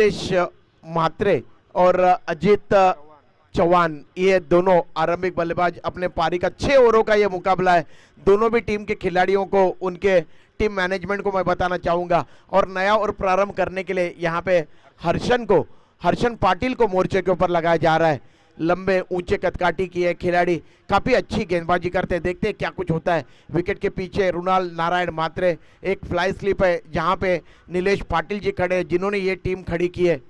रितेश म्हात्रे और अजित चौहान, ये दोनों आरंभिक बल्लेबाज। अपने पारी का 6 ओवरों का ये मुकाबला है। दोनों भी टीम के खिलाड़ियों को, उनके टीम मैनेजमेंट को मैं बताना चाहूंगा। और नया और प्रारंभ करने के लिए यहाँ पे हर्षन पाटिल को मोर्चे के ऊपर लगाया जा रहा है। लंबे ऊंचे कदकाठी की है खिलाड़ी, काफी अच्छी गेंदबाजी करते हैं। देखते हैं क्या कुछ होता है। विकेट के पीछे रुणाल नारायण म्हात्रे, एक फ्लाई स्लिप है जहां पे नीलेश पाटिल जी खड़े हैं, जिन्होंने ये टीम खड़ी की है।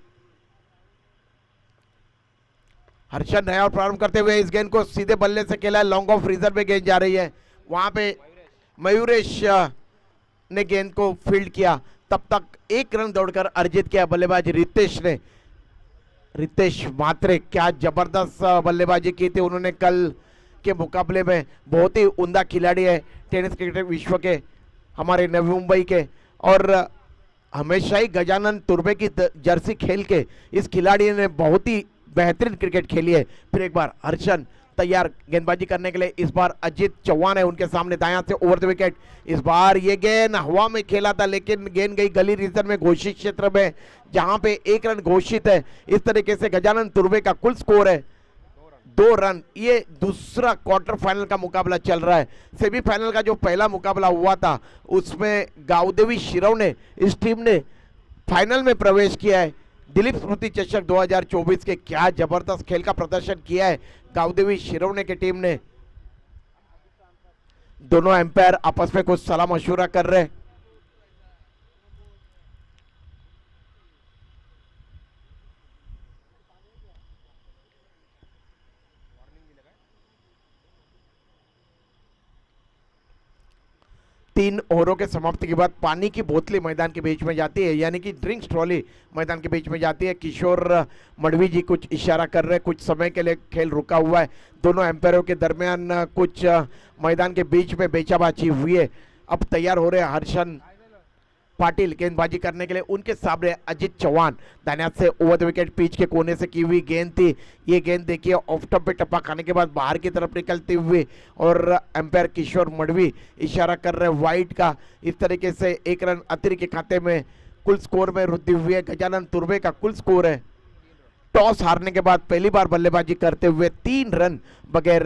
हर्षन नया और प्रारंभ करते हुए इस गेंद को सीधे बल्ले से खेला है। लॉन्ग ऑफ रिजर्व में गेंद जा रही है। वहां पे मयूरेश ने गेंद को फील्ड किया। तब तक 1 रन दौड़कर अर्जित किया बल्लेबाज रितेश ने। रितेश म्हात्रे क्या जबरदस्त बल्लेबाजी की थी उन्होंने कल के मुकाबले में। बहुत ही उम्दा खिलाड़ी है टेनिस क्रिकेट विश्व के, हमारे नवी मुंबई के। और हमेशा ही गजानन तुर्बे की जर्सी खेल के इस खिलाड़ी ने बहुत ही बेहतरीन क्रिकेट खेली है। फिर एक बार हर्षन तैयार गेंदबाजी करने के लिए। इस बार अजित चौहान है उनके सामने, दायां से ओवर द विकेट। इस बार ये गेंद हवा में खेला था, लेकिन गेंद गई गली रीजन में, घोषित क्षेत्र में, जहां पे 1 रन घोषित है। इस तरीके से गजानन तुर्बे का कुल स्कोर है 2 रन। ये दूसरा क्वार्टर फाइनल का मुकाबला चल रहा है। सेमीफाइनल का जो पहला मुकाबला हुआ था उसमें गावदेवी शिरव ने, इस टीम ने फाइनल में प्रवेश किया है। दिलीप स्मृति चषक 2024 के क्या जबरदस्त खेल का प्रदर्शन किया है गावदेवी शिरवने की टीम ने। दोनों एम्पायर आपस में कुछ सलाह मशवरा कर रहे हैं। तीन ओवरों के समाप्ति के बाद पानी की बोतलें मैदान के बीच में जाती है, यानी कि ड्रिंक्स ट्रॉली मैदान के बीच में जाती है। किशोर मडवी जी कुछ इशारा कर रहे हैं। कुछ समय के लिए खेल रुका हुआ है। दोनों एम्पायरों के दरमियान कुछ मैदान के बीच में बेचाबाची हुई है। अब तैयार हो रहे हैं हर्षन पाटिल गेंदबाजी करने के लिए। उनके सामने अजित चौहान, दाहिने हाथ से ओवर द विकेट पिच के कोने से की हुई गेंद थी। ये गेंद देखिए ऑफ टॉप पे टप्पा खाने के बाद बाहर की तरफ निकलती हुई, और एम्पायर किशोर मडवी इशारा कर रहे हैं वाइड का। इस तरीके से 1 रन अतिरिक्त के खाते में कुल स्कोर में वृद्धि हुई है। गजानन तुर्बे का कुल स्कोर है, टॉस हारने के बाद पहली बार बल्लेबाजी करते हुए 3 रन बगैर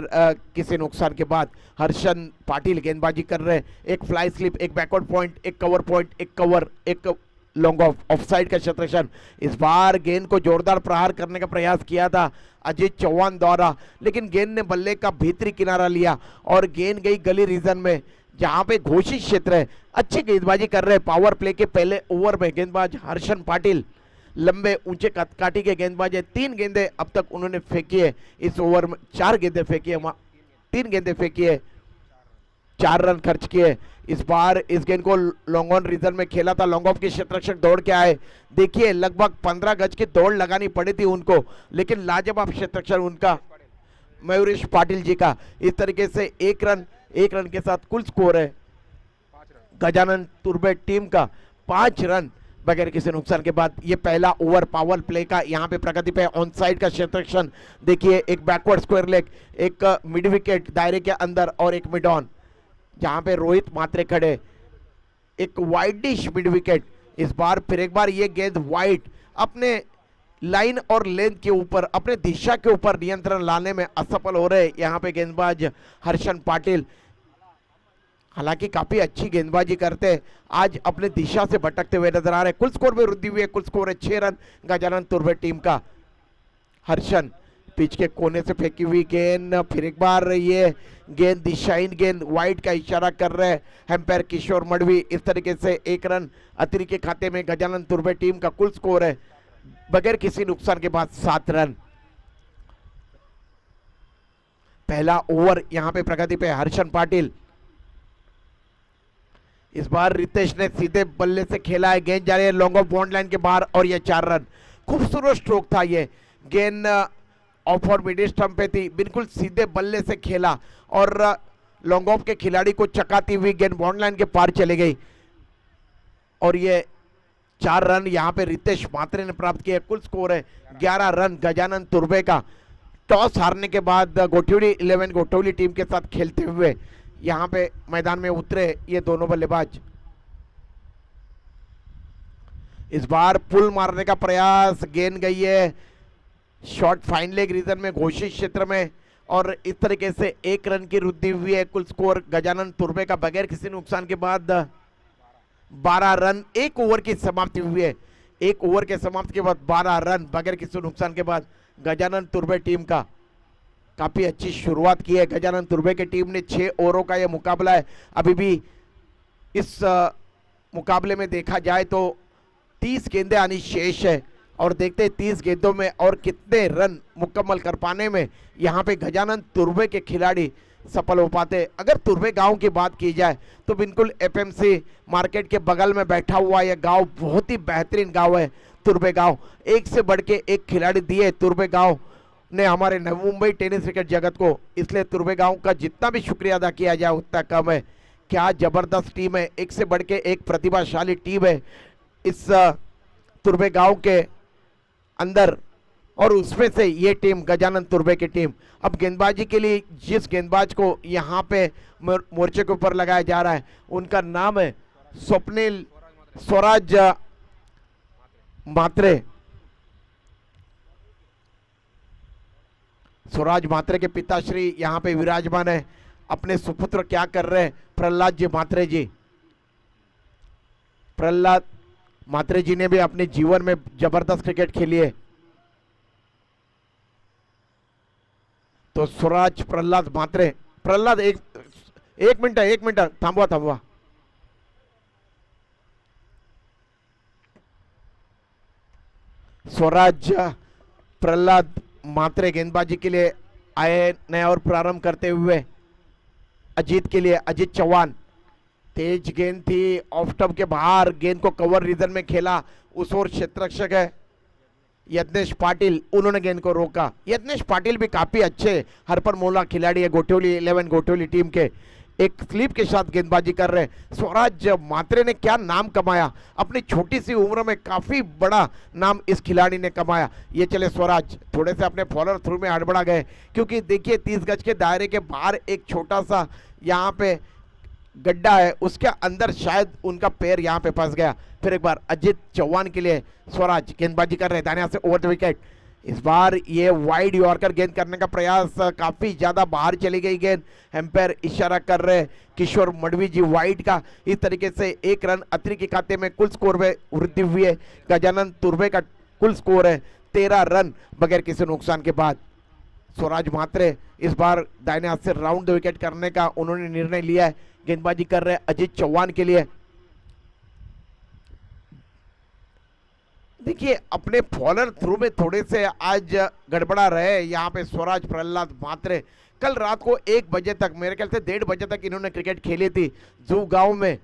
किसी नुकसान के बाद हर्षन पाटिल गेंदबाजी कर रहे हैं। एक फ्लाई स्लिप, एक बैकवर्ड पॉइंट, एक कवर पॉइंट, एक कवर, एक लॉन्ग ऑफ साइड का शतरक्षण। इस बार गेंद को जोरदार प्रहार करने का प्रयास किया था अजित चौहान द्वारा, लेकिन गेंद ने बल्ले का भीतरी किनारा लिया और गेंद गई गली रीजन में, जहां पे घोषित क्षेत्र है। अच्छी गेंदबाजी कर रहे हैं। पावर प्ले के पहले ओवर में गेंदबाज हर्षन पाटिल, लंबे ऊंचे कदकाठी के गेंदबाज है। 3 गेंदें अब तक उन्होंने फेंकी है इस ओवर में। 4 गेंदें फेंकी है, 3 गेंदें फेंकी है, 4 रन खर्च किए। इस बार इस गेंद को लॉन्ग ऑन रीजन में खेला था। लॉन्ग ऑफ के क्षेत्ररक्षक दौड़ के आए। देखिए लगभग 15 गज की दौड़ लगानी पड़ी थी उनको, लेकिन लाजवाब क्षेत्ररक्षण उनका मयूरेश पाटिल जी का। इस तरीके से 1 रन के साथ कुल स्कोर है गजानन तुर्बे टीम का 5 रन बगैर किसी नुकसान के बाद। ये पहला ओवर पावर प्ले का यहाँ पे प्रगति पे ऑन साइड का क्षेत्ररक्षण देखिए। एक बैकवर्ड स्क्वायर लेग, एक मिड विकेट दायरे के अंदर और एक मिड ऑन, जहां पे रोहित म्हात्रे खड़े। एक वाइडिश मिड विकेट। इस बार फिर एक बार ये गेंद वाइड, अपने लाइन और लेंथ के ऊपर, अपने दिशा के ऊपर नियंत्रण लाने में असफल हो रहे यहाँ पे गेंदबाज हर्षन पाटिल। हालांकि काफी अच्छी गेंदबाजी करते, आज अपने दिशा से भटकते हुए नजर आ रहे। कुल स्कोर में वृद्धि हुई है। कुल स्कोर है 6 रन गजानन तुर्बे टीम का। हर्षन पिच के कोने से फेंकी हुई गेंद, फिर एक बार ये गेंद दिशाहीन गेंद, वाइड का इशारा कर रहे हैं एम्पायर किशोर मडवी। इस तरीके से 1 रन अतिरिक्त के खाते में गजानन तुर्बे टीम का कुल स्कोर है बगैर किसी नुकसान के बाद 7 रन। पहला ओवर यहां पे प्रगति पे हर्षन पाटिल। इस बार रितेश ने सीधे बल्ले से खेला है। गेंद जा रही है लॉन्ग ऑफ बाउंड लाइन के बाहर और ये 4 रन। खूबसूरत स्ट्रोक था ये। गेंद ऑफ और मिड स्टंप पे थी, बिल्कुल सीधे बल्ले से खेला और लॉन्ग ऑफ के खिलाड़ी को चकाती हुई गेंद बाउंड लाइन के पार चली गई और ये 4 रन यहाँ पे रितेश म्हात्रे ने प्राप्त किया। कुल स्कोर है 11 रन गजानन तुर्बे का। टॉस हारने के बाद गोठवली टीम के साथ खेलते हुए यहाँ पे मैदान में उतरे ये दोनों बल्लेबाज। इस बार पुल मारने का प्रयास, गेंद गई है शॉर्ट फाइन लेग रीजन में, घोषित क्षेत्र में, और इस तरीके से 1 रन की वृद्धि हुई है। कुल स्कोर गजानन तुर्बे का बगैर किसी नुकसान के बाद 12 रन, 1 ओवर की समाप्ति हुई है। 1 ओवर के समाप्ति के बाद 12 रन बगैर किसी नुकसान के बाद गजानन तुर्बे टीम का काफी अच्छी शुरुआत की है। गजानन तुर्बे की टीम ने 6 ओवरों का यह मुकाबला है। अभी भी इस मुकाबले में देखा जाए तो 30 गेंदें आनी शेष है और देखते हैं 30 गेंदों में और कितने रन मुकम्मल कर पाने में यहाँ पे गजानन तुर्बे के खिलाड़ी सफल हो पाते। अगर तुर्बे गांव की बात की जाए तो बिल्कुल एफएमसी मार्केट के बगल में बैठा हुआ यह गांव बहुत ही बेहतरीन गांव है। तुर्बे गांव एक से बढ़ के एक खिलाड़ी दिए तुर्बे गांव ने हमारे नवी मुंबई टेनिस क्रिकेट जगत को, इसलिए तुर्बे गांव का जितना भी शुक्रिया अदा किया जाए उतना कम है। क्या जबरदस्त टीम है, एक से बढ़ के एक प्रतिभाशाली टीम है इस तुर्बे गांव के अंदर, और उसमें से ये टीम गजानन तुर्बे की टीम। अब गेंदबाजी के लिए जिस गेंदबाज को यहाँ पे मोर्चे के ऊपर लगाया जा रहा है उनका नाम है स्वप्निल स्वराज मात्रे। स्वराज मात्रे के पिताश्री यहाँ पे विराजमान है। अपने सुपुत्र क्या कर रहे हैं, प्रहलाद जी मात्रे जी। प्रहलाद मात्रे जी ने भी अपने जीवन में जबरदस्त क्रिकेट खेली है। तो स्वराज प्रहलाद मात्रे, प्रहलाद एक मिनट थांबवा। स्वराज प्रहलाद मात्रे गेंदबाजी के लिए आए नया और प्रारंभ करते हुए अजीत के लिए अजीत चौहान। तेज गेंद थी, ऑफ स्टंप के बाहर, गेंद को कवर रीजन में खेला। उस ओर क्षेत्ररक्षक है यज्ञेश पाटिल, उन्होंने गेंद को रोका। यज्ञेश पाटिल भी काफी अच्छे हरपर मोला खिलाड़ी है, गोठियोली 11 गोठियोली टीम के, एक स्लीप के साथ गेंदबाजी कर रहे हैं। स्वराज मात्रे ने क्या नाम कमाया, अपनी छोटी सी उम्र में काफी बड़ा नाम इस खिलाड़ी ने कमाया। ये चले स्वराज थोड़े से अपने फॉलोअर थ्रू में हड़बड़ा गए, क्योंकि देखिए 30 गज के दायरे के बाहर एक छोटा सा यहाँ पे गड्ढा है, उसके अंदर शायद उनका पैर यहाँ पे फंस गया। फिर एक बार अजीत चौहान के लिए स्वराज गेंदबाजी कर रहे हैं दाहिने हाथ से ओवर द विकेट। इस बार ये वाइड यॉर्कर गेंद करने का प्रयास, काफी ज्यादा बाहर चली गई गेंद, एम्पायर इशारा कर रहे हैं किशोर मडवी जी वाइड का। इस तरीके से 1 रन अतिरिक्त के खाते में कुल स्कोर में वृद्धि हुई है। गजानन तुर्बे का कुल स्कोर है 13 रन बगैर किसी नुकसान के बाद। स्वराज मात्रे इस बार दाहिने हाथ से राउंड द विकेट करने का उन्होंने निर्णय लिया है। गेंदबाजी कर रहे हैं अजीत चौहान के लिए। देखिए अपने फॉलोअर थ्रू में थोड़े से आज गड़बड़ा रहे यहाँ पे स्वराज प्रहलाद मात्रे। कल रात को 1 बजे तक, मेरे ख्याल से 1:30 बजे तक इन्होंने क्रिकेट खेली थी जू गांव में,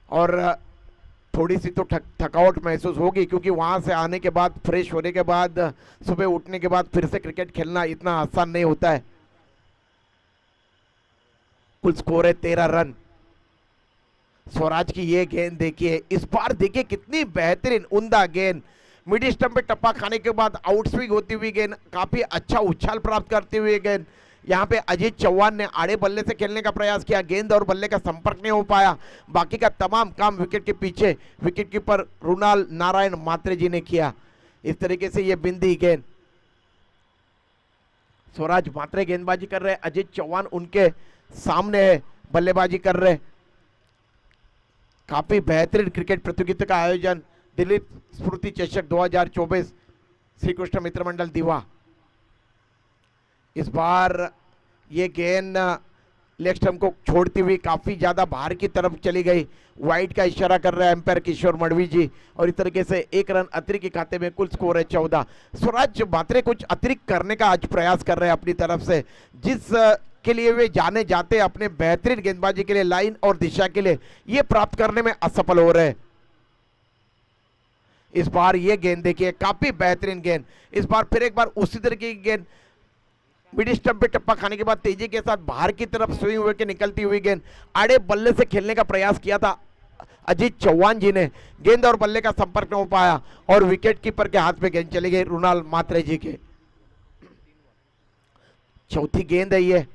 और थोड़ी सी तो थकावट महसूस होगी, क्योंकि वहां से आने के बाद फ्रेश होने के बाद सुबह उठने के बाद फिर से क्रिकेट खेलना इतना आसान नहीं होता है। कुल स्कोर है 13 रन। स्वराज की ये गेंद देखिए, इस बार देखिए कितनी बेहतरीन उम्दा गेंद, मिड स्टंप पे टप्पा खाने के बाद आउट स्विंग होती हुई गेंद, काफी अच्छा उछाल प्राप्त करते हुए गेंद। यहाँ पे अजीत चौहान ने आड़े बल्ले से खेलने का प्रयास किया, गेंद और बल्ले का संपर्क नहीं हो पाया। बाकी का तमाम काम विकेट के पीछे विकेट कीपर रुणाल नारायण मात्रे जी ने किया। इस तरीके से ये बिंदी गेंद, स्वराज मात्रे गेंदबाजी कर रहे हैं, अजीत चौहान उनके सामने है, बल्लेबाजी कर रहे। काफी बेहतरीन क्रिकेट प्रतियोगिता का आयोजन दिलीप स्मृति चषक 2024 श्री कृष्ण मित्र मंडल दीवा। इस बार ये गेंद लेग स्टंप को छोड़ती हुई काफी ज्यादा बाहर की तरफ चली गई। वाइड का इशारा कर रहे हैं एम्पायर किशोर मडवी जी, और इस तरीके से 1 रन अतिरिक्त के खाते में कुल स्कोर है 14। स्वराज मात्रे कुछ अतिरिक्त करने का आज प्रयास कर रहे हैं अपनी तरफ से, जिस के लिए वे जाने जाते अपने बेहतरीन गेंदबाजी के लिए, लाइन और दिशा के लिए, ये प्राप्त करने में असफल हो रहे हैं। इस बार ये गेंद देखिए, काफी बेहतरीन गेंद। इस बार फिर एक बार उसी तरीके की गेंद, मिड स्टंप पे टप्पा खाने के बाद तेजी के साथ बाहर की तरफ स्विंग हुए के निकलती हुई गेंद, आड़े बल्ले से खेलने का प्रयास किया था अजीत चौहान जी ने, गेंद और बल्ले का संपर्क नहीं हो पाया और विकेट कीपर के हाथ में गेंद चली गई रुणाल मात्रे जी के। चौथी गेंद है ये,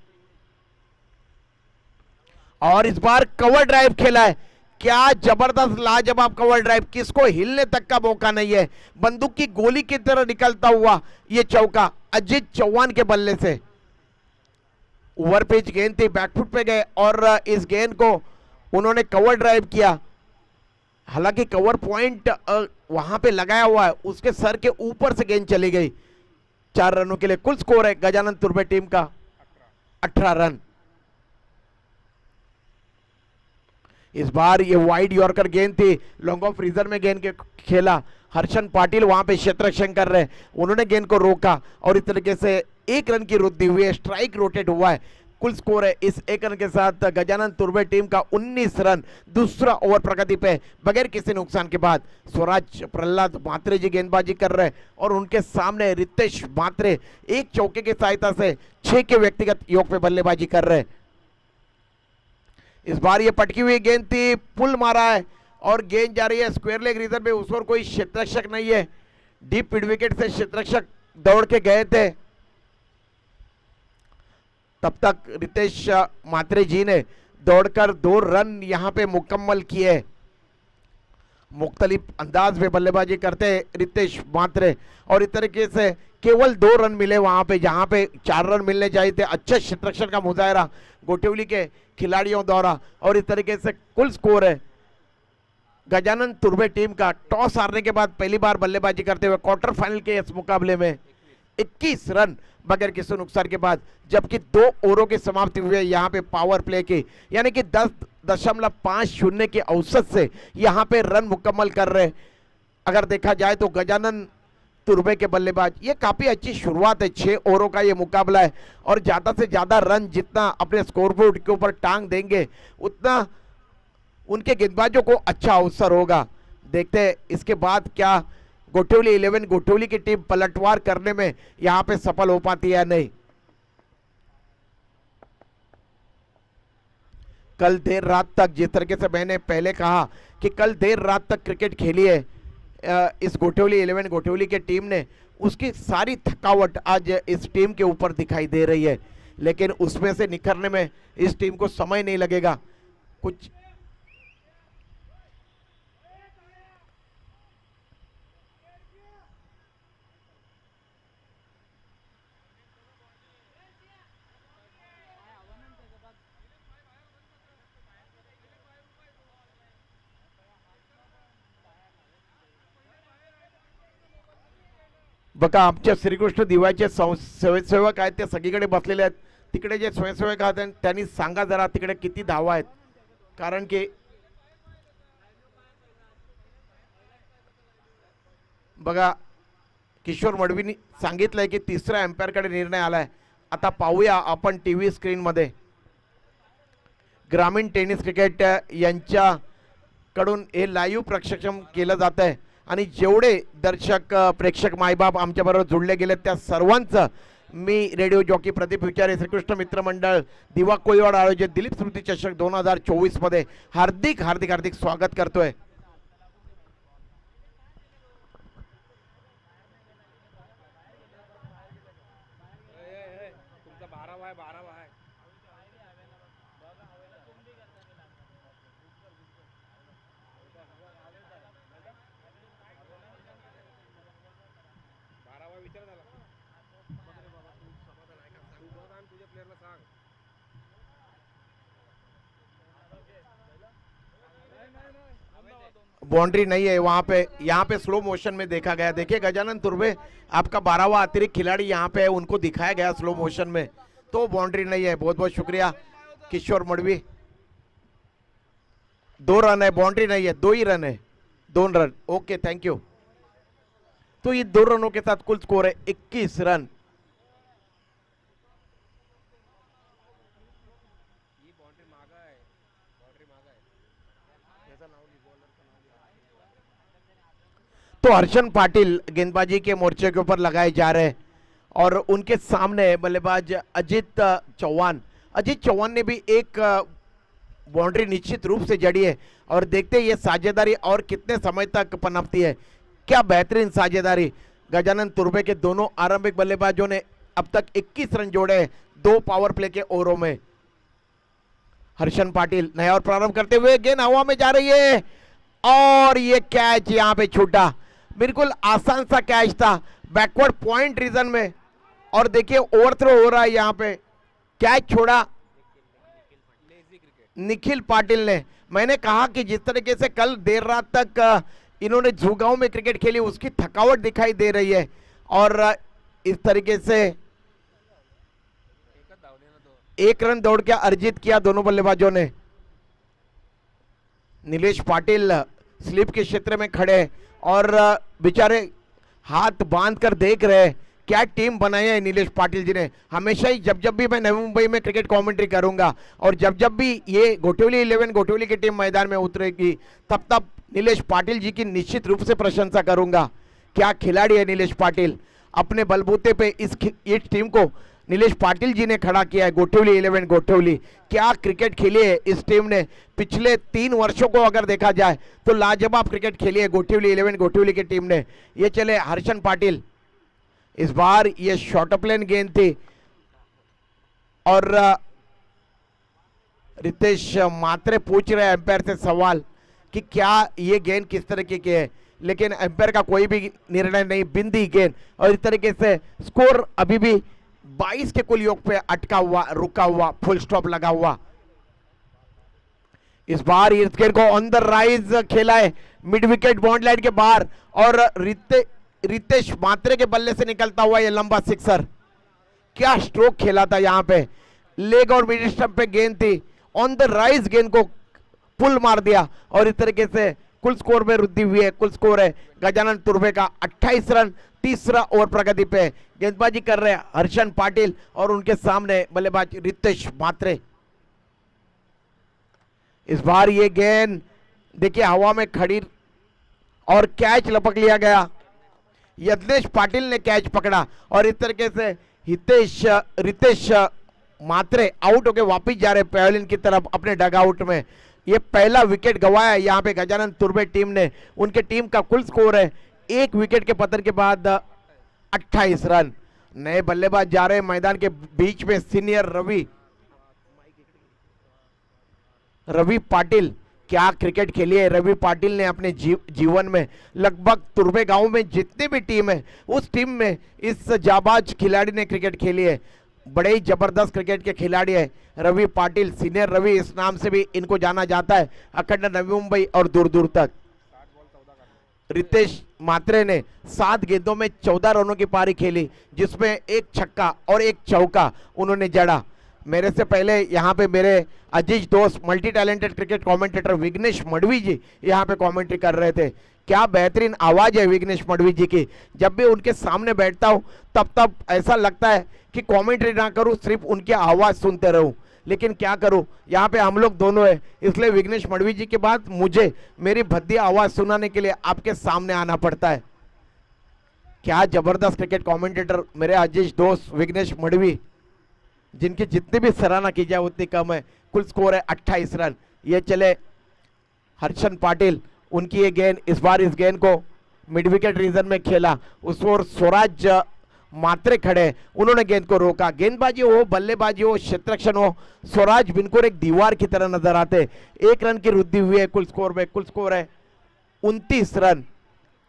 और इस बार कवर ड्राइव खेला है। क्या जबरदस्त लाजवाब कवर ड्राइव, किसको हिलने तक का मौका नहीं है, बंदूक की गोली की तरह निकलता हुआ ये चौका अजीत चौहान के बल्ले से। ओवर पिच गेंद थी, बैकफुट पे गए और इस गेंद को उन्होंने कवर ड्राइव किया। हालांकि कवर पॉइंट वहां पे लगाया हुआ है, उसके सर के ऊपर से गेंद चली गई। 4 रनों के लिए कुल स्कोर है गजानन तुर्बे टीम का 18 रन। इस बार ये वाइड यॉर्कर गेंद थी, लॉन्ग ऑफ फ्रीजर में गेंद के खेला। हर्षन पाटिल वहां पे क्षेत्र रक्षण कर रहे, उन्होंने गेंद को रोका और इस तरीके से 1 रन की वृद्धि हुई है, स्ट्राइक रोटेट हुआ है। कुल स्कोर है इस 1 रन के साथ गजानन तुर्बे टीम का 19 रन। दूसरा ओवर प्रगति पे बगैर किसी नुकसान के बाद स्वराज प्रहलाद म्हात्रे जी गेंदबाजी कर रहे और उनके सामने रितेश म्हात्रे एक चौके की सहायता से 6 के व्यक्तिगत योग पे बल्लेबाजी कर रहे। इस बार ये पटकी हुई गेंद थी, पुल मारा है और गेंद जा रही है स्क्वायर लेग रीजन पे, उस पर कोई क्षेत्ररक्षक नहीं है। डीप मिड विकेट से क्षेत्ररक्षक दौड़ के गए थे, तब तक रितेश म्हात्रे जी ने दौड़कर 2 रन यहां पे मुकम्मल किए। मुख्तलिफ अंदाज में बल्लेबाजी करते रितेश म्हात्रे और इस तरीके से केवल 2 रन मिले वहां पे, जहां पे 4 रन मिलने चाहिए थे। अच्छा क्षेत्ररक्षण का मुजाहरा गोटिवली के खिलाड़ियों द्वारा और इस तरीके से कुल स्कोर है गजानन तुर्बे टीम का टॉस हारने के बाद पहली बार बल्लेबाजी करते हुए क्वार्टर फाइनल के इस मुकाबले में 21 रन बगैर किसी नुकसान के बाद, जबकि 2 ओवरों की समाप्ति हुई है यहाँ पे पावर प्ले की, यानी कि 10.50 के औसत से यहाँ पे रन मुकम्मल कर रहे। अगर देखा जाए तो गजानन तुर्बे के बल्लेबाज, ये काफी अच्छी शुरुआत है। 6 ओवरों का ये मुकाबला है और ज्यादा से ज्यादा रन जितना अपने स्कोरबोर्ड के ऊपर टांग देंगे उतना उनके गेंदबाजों को अच्छा अवसर होगा। देखते हैं इसके बाद क्या गोटिवली 11 गोटिवली की टीम पलटवार करने में यहां पे सफल हो पाती है या नहीं। कल देर रात तक, जिस तरीके से मैंने पहले कहा कि कल देर रात तक क्रिकेट खेली है इस गोटिवली 11 गोटिवली के टीम ने, उसकी सारी थकावट आज इस टीम के ऊपर दिखाई दे रही है, लेकिन उसमें से निकलने में इस टीम को समय नहीं लगेगा। कुछ बघा आमच्या श्रीकृष्ण दिवाळीचे स्वयंसेवक आहेत ते सगळीकडे बसलेले आहेत, तिकडे जे स्वयंसेवक आहेत त्यांनी सांगा जरा तिकडे किती धावा आहेत, कारण की बघा किशोर मडवींनी सांगितलंय की 3ऱ्या एम्पायर कडे निर्णय आलाय। आता पाहूया आपण टीव्ही स्क्रीन मध्ये ग्रामीण टेनिस क्रिकेट यांच्याकडून हे लाईव्ह प्रक्षेपण केलं जात आहे आणि जेवढे दर्शक प्रेक्षक मायबाप आमच्याबरोबर जुळले गेले त्या सर्वांचं मी रेडिओ जॉकी प्रदीप विचारे श्रीकृष्ण मित्र मंडळ दिवा कोळीवाड आयोजित दिलीप स्मृती चषक 2024 मध्ये हार्दिक हार्दिक हार्दिक स्वागत करतोय। बाउंड्री नहीं है वहां पे, यहाँ पे स्लो मोशन में देखा गया। देखिए गजानन तुर्बे आपका 12वां अतिरिक्त खिलाड़ी यहाँ पे है, उनको दिखाया गया स्लो मोशन में, तो बाउंड्री नहीं है। बहुत बहुत शुक्रिया किशोर मडवी। 2 रन है, बाउंड्री नहीं है, 2 ही रन है, 2 रन। Okay thank you. तो ये 2 रनों के साथ कुल स्कोर है 21 रन। तो हर्षन पाटिल गेंदबाजी के मोर्चे के ऊपर लगाए जा रहे हैं और उनके सामने बल्लेबाज अजीत चौहान। अजीत चौहान ने भी एक बाउंड्री निश्चित रूप से जड़ी है और देखते हैं ये साझेदारी और कितने समय तक पनपती है। क्या बेहतरीन साझेदारी। गजानन तुर्बे के दोनों आरंभिक बल्लेबाजों ने अब तक 21 रन जोड़े 2 पावर प्ले के ओवरों में। हर्षन पाटिल नया और प्रारंभ करते हुए गेंद हवा में जा रही है और ये कैच यहां पे छूटा। बिल्कुल आसान सा कैच था बैकवर्ड पॉइंट रीजन में, और देखिए ओवरथ्रो हो रहा है यहां पे। कैच छोड़ा निखिल पाटिल ने। मैंने कहा कि जिस तरीके से कल देर रात तक इन्होंने जुगांव में क्रिकेट खेली उसकी थकावट दिखाई दे रही है, और इस तरीके से एक रन दौड़ के अर्जित किया दोनों बल्लेबाजों ने। नीलेश पाटिल स्लिप के क्षेत्र में खड़े और बेचारे हाथ बांध कर देख रहे हैं। क्या टीम बनाई है नीलेश पाटिल जी ने। हमेशा ही जब जब भी मैं नवी मुंबई में क्रिकेट कमेंट्री करूंगा और जब जब भी ये गोटिवली 11 गोटिवली की टीम मैदान में उतरेगी तब तब नीलेश पाटिल जी की निश्चित रूप से प्रशंसा करूंगा। क्या खिलाड़ी है नीलेश पाटिल। अपने बलबूते पे इस टीम को नीलेश पाटिल जी ने खड़ा किया है। गोटिवली 11 गोटिवली क्या क्रिकेट खेली है इस टीम ने। पिछले 3 वर्षों को अगर देखा जाए तो लाजवाब क्रिकेट खेली है गोटिवली 11 गोटिवली की टीम ने। ये चले हर्षन पाटिल। इस बार ये शॉर्ट प्लेन गेंद थी और रितेश मात्रे पूछ रहे हैं एम्पायर से सवाल कि क्या ये गेंद किस तरीके की है, लेकिन एम्पायर का कोई भी निर्णय नहीं। बिंदी गेंद, और इस तरीके से स्कोर अभी भी 22 के कुल योग पे अटका हुआ, रुका हुआ, फुल स्टॉप लगा हुआ। इस बार इस गेंद को ऑन द राइज खेला है मिड विकेट बॉन्ड लाइन के बाहर, और रितेश मात्रे के बल्ले से निकलता हुआ ये लंबा सिक्सर। क्या स्ट्रोक खेला था यहां पे। लेग और मिड स्टंप पे गेंद थी, ऑन द राइज गेंद को पुल मार दिया, और इस तरीके से कुल स्कोर में वृद्धि हुई है। कुल स्कोर है गजानन तुर्वे का 28 रन। तीसरा ओवर प्रगति पे गेंदबाजी कर रहे हैं हर्षन पाटिल और उनके सामने बल्लेबाज रितेश मात्रे। इस बार ये गेंद देखिए हवा में खड़ी और कैच लपक लिया गया। यज्ञेश पाटिल ने कैच पकड़ा और इस तरीके से रितेश मात्रे आउट होके वापिस जा रहे पवेलियन की तरफ अपने डगआउट में। ये पहला विकेट गंवाया यहाँ पे गजानन तुर्वे टीम ने। उनके टीम का कुल स्कोर है 1 विकेट के पतन के बाद 28 रन। नए बल्लेबाज जा रहे मैदान के बीच में सीनियर रवि पाटिल। क्या क्रिकेट खेली है रवि पाटिल ने अपने जीवन में। लगभग तुर्वे गांव में जितनी भी टीम है उस टीम में इस जाबाज खिलाड़ी ने क्रिकेट खेली है। बड़े ही जबरदस्त क्रिकेट के खिलाड़ी है रवि पाटिल। सीनियर रवि इस नाम से भी इनको जाना जाता है अखंड नवी मुंबई और दूर दूर तक। रितेश मात्रे ने 7 गेंदों में 14 रनों की पारी खेली, जिसमें 1 छक्का और 1 चौका उन्होंने जड़ा। मेरे से पहले यहाँ पे मेरे अजीज दोस्त multi talented cricket commentator Vighnesh Madvi ji यहाँ पे कमेंट्री कर रहे थे। क्या बेहतरीन आवाज है विघ्नेश मडवी जी की। जब भी उनके सामने बैठता हूँ तब ऐसा लगता है कि कमेंट्री ना करूँ, सिर्फ उनकी आवाज सुनते रहूँ। लेकिन क्या करूँ, यहाँ पे हम लोग दोनों है, इसलिए विघ्नेश मडवी जी के बाद मुझे मेरी भद्दी आवाज सुनाने के लिए आपके सामने आना पड़ता है। क्या जबरदस्त क्रिकेट कमेंटेटर मेरे अजीज दोस्त विघ्नेश मडवी, जिनकी जितनी भी सराहना की जाए उतनी कम है। कुल स्कोर है 28 रन। ये चले हर्षन पाटिल, उनकी ये गेंद। इस बार इस गेंद को मिड विकेट रीजन में खेला, उस ओर स्वराज मात्रे खड़े, उन्होंने गेंद को रोका। गेंदबाजी हो, बल्लेबाजी हो, क्षेत्ररक्षण हो, स्वराज बिल्कुल एक दीवार की तरह नजर आते। 1 रन की वृद्धि हुई है कुल स्कोर में। कुल स्कोर है 29 रन,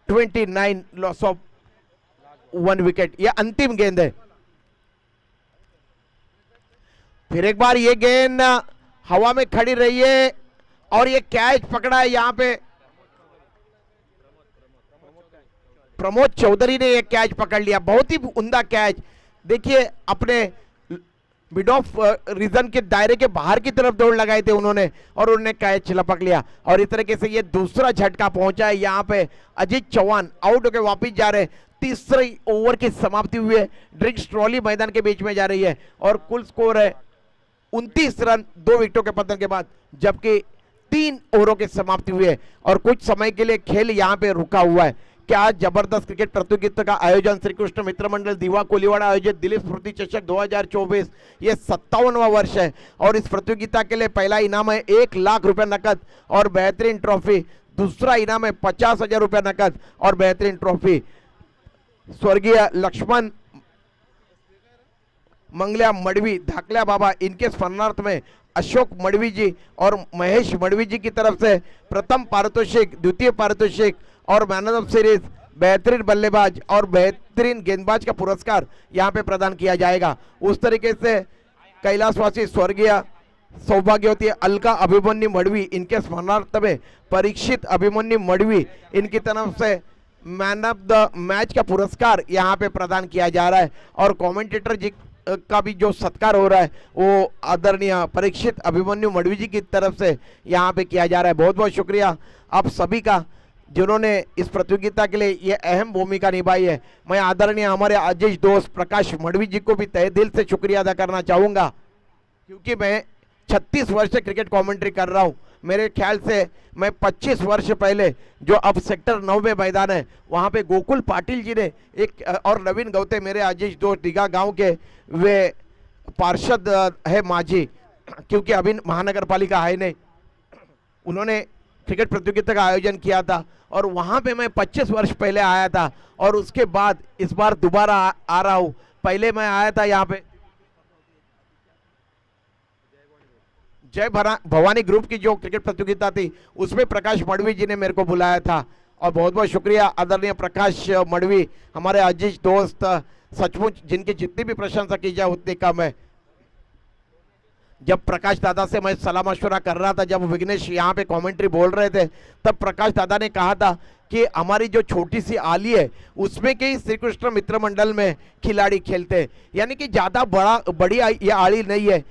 29 लॉस ऑफ 1 विकेट। यह अंतिम गेंद है। फिर एक बार ये गेंद हवा में खड़ी रही है और ये कैच पकड़ा है यहाँ पे प्रमोद चौधरी ने। ये कैच पकड़ लिया, बहुत ही उम्दा कैच। देखिए अपने मिड ऑफ रीजन के दायरे के बाहर की तरफ दौड़ लगाए थे उन्होंने और उन्होंने कैच लपक लिया। और इस तरीके से ये दूसरा झटका पहुंचा है यहाँ पे। अजीत चौहान आउट होकर वापिस जा रहे। तीसरे ओवर की समाप्ति हुई है। ड्रिंक्स ट्रॉली मैदान के बीच में जा रही है और कुल स्कोर है 29 रन 2 विकेटों के पतन के बाद, जबकि 3 ओवरों की समाप्ति हुई है और कुछ समय के लिए खेल यहां पे रुका हुआ है। क्या जबरदस्त क्रिकेट प्रतियोगिता का आयोजन श्री कृष्ण मित्र मंडल दीवा कोलीवाड़ा आयोजित दिलीप स्मृति चषक 2024। ये 57वां वर्ष है और इस प्रतियोगिता के लिए पहला इनाम है 1 लाख रुपए नकद और बेहतरीन ट्रॉफी। दूसरा इनाम है 50,000 रुपए नकद और बेहतरीन ट्रॉफी। स्वर्गीय लक्ष्मण मंगल्या मडवी धाकल्या बाबा, इनके स्मरणार्थ में अशोक मडवी जी और महेश मडवी जी की तरफ से प्रथम पारितोषिक, द्वितीय पारितोषिक और मैन ऑफ सीरीज, बेहतरीन बल्लेबाज और बेहतरीन गेंदबाज का पुरस्कार यहाँ पे प्रदान किया जाएगा। उस तरीके से कैलाशवासी स्वर्गीय सौभाग्यवती अलका अभिमन्यु मडवी, इनके स्मरणार्थ में परीक्षित अभिमन्यु मडवी, इनकी तरफ से मैन ऑफ द मैच का पुरस्कार यहाँ पे प्रदान किया जा रहा है। और कमेंटेटर जी का भी जो सत्कार हो रहा है वो आदरणीय परीक्षित अभिमन्यु मडवी जी की तरफ से यहाँ पे किया जा रहा है। बहुत बहुत शुक्रिया आप सभी का जिन्होंने इस प्रतियोगिता के लिए ये अहम भूमिका निभाई है। मैं आदरणीय हमारे अजीज दोस्त प्रकाश मडवी जी को भी तहे दिल से शुक्रिया अदा करना चाहूँगा, क्योंकि मैं 36 वर्ष से क्रिकेट कमेंट्री कर रहा हूँ। मेरे ख्याल से मैं 25 वर्ष पहले जो अब सेक्टर 9 में मैदान है वहाँ पे गोकुल पाटिल जी ने एक, और नवीन गौते मेरे अजीज दोस्त दीघा गांव के, वे पार्षद है मांझी, क्योंकि अभी महानगर पालिका है नहीं, उन्होंने क्रिकेट प्रतियोगिता का आयोजन किया था और वहाँ पे मैं 25 वर्ष पहले आया था और उसके बाद इस बार दोबारा आ रहा हूँ। पहले मैं आया था यहाँ पे जय भवानी ग्रुप की जो क्रिकेट प्रतियोगिता थी उसमें प्रकाश मडवी जी ने मेरे को बुलाया था, और बहुत बहुत शुक्रिया आदरणीय प्रकाश मडवी, हमारे अजीज दोस्त, सचमुच जिनकी जितनी भी प्रशंसा की जाए उतनी कम है। जब प्रकाश दादा से मैं सलाह मशवरा कर रहा था, जब विघ्नेश यहाँ पे कमेंट्री बोल रहे थे, तब प्रकाश दादा ने कहा था कि हमारी जो छोटी सी आली है उसमें कई श्री कृष्ण मित्र मंडल में खिलाड़ी खेलते, यानी कि ज़्यादा बड़ी ये आली नहीं है,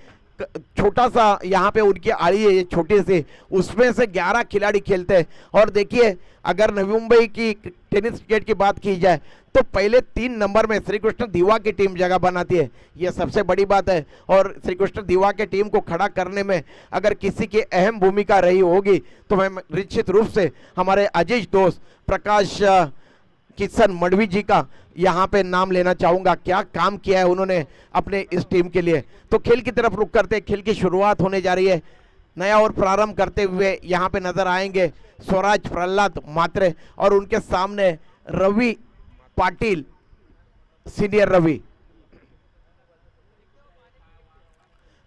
छोटा सा यहाँ पे उनकी आड़ी है, ये छोटी सी, उसमें से 11 खिलाड़ी खेलते हैं। और देखिए अगर नवी मुंबई की टेनिस क्रिकेट की बात की जाए तो पहले 3 नंबर में श्री कृष्ण दीवा की टीम जगह बनाती है, ये सबसे बड़ी बात है। और श्री कृष्ण दीवा के टीम को खड़ा करने में अगर किसी की अहम भूमिका रही होगी तो मैं निश्चित रूप से हमारे अजीज दोस्त प्रकाश किशन मडवी जी का यहाँ पे नाम लेना चाहूँगा। क्या काम किया है उन्होंने अपने इस टीम के लिए। तो खेल की तरफ रुख करते, खेल की शुरुआत होने जा रही है। नया और प्रारंभ करते हुए यहाँ पे नजर आएंगे स्वराज प्रहलाद मात्रे और उनके सामने रवि पाटिल, सीनियर रवि।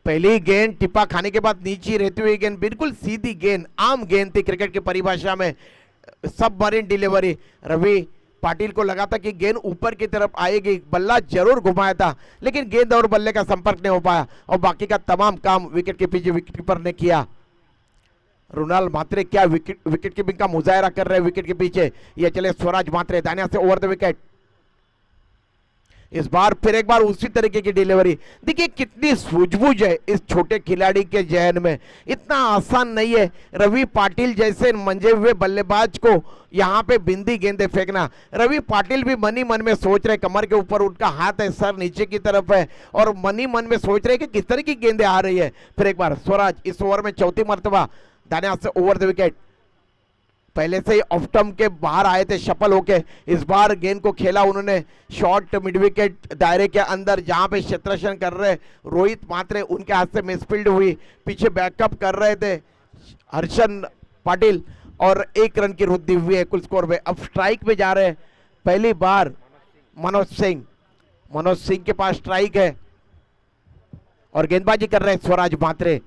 पहली गेंद टिप्पा खाने के बाद नीचे रहती हुई गेंद, बिल्कुल सीधी गेंद, आम गेंद थी क्रिकेट की परिभाषा में, सबमरीन डिलीवरी। रवि पाटिल को लगा था कि गेंद ऊपर की तरफ आएगी, बल्ला जरूर घुमाया था लेकिन गेंद और बल्ले का संपर्क नहीं हो पाया और बाकी का तमाम काम विकेट के पीछे विकेट कीपर ने किया। रुनाल मात्रे क्या विकेट कीपिंग का मुजाहरा कर रहे हैं विकेट के पीछे। ये चले स्वराज मात्रे दाहिने से ओवर द विकेट, इस बार फिर एक बार उसी तरीके की डिलीवरी। देखिए कितनी सूझबूझ है इस छोटे खिलाड़ी के जहन में, इतना आसान नहीं है रवि पाटिल जैसे मंजे हुए बल्लेबाज को यहाँ पे बिंदी गेंदे फेंकना। रवि पाटिल भी मनी मन में सोच रहे, कमर के ऊपर उनका हाथ है, सर नीचे की तरफ है और मनी मन में सोच रहे कि किस तरह की गेंदे आ रही है। फिर एक बार स्वराज इस ओवर में चौथी मर्तबा दाने हाथ से ओवर द विकेट, पहले से ही ऑफ टर्म के बाहर आए थे सफल होके, इस बार गेंद को खेला उन्होंने शॉर्ट मिड विकेट दायरे के अंदर जहां पे क्षेत्ररक्षण कर रहे रोहित मात्रे, उनके हाथ से मिसफील्ड हुई, पीछे बैकअप कर रहे थे हर्षन पाटिल और 1 रन की वृद्धि हुई है कुल स्कोर में। अब स्ट्राइक में जा रहे हैं पहली बार मनोज सिंह के पास स्ट्राइक है और गेंदबाजी कर रहे हैं स्वराज मात्रे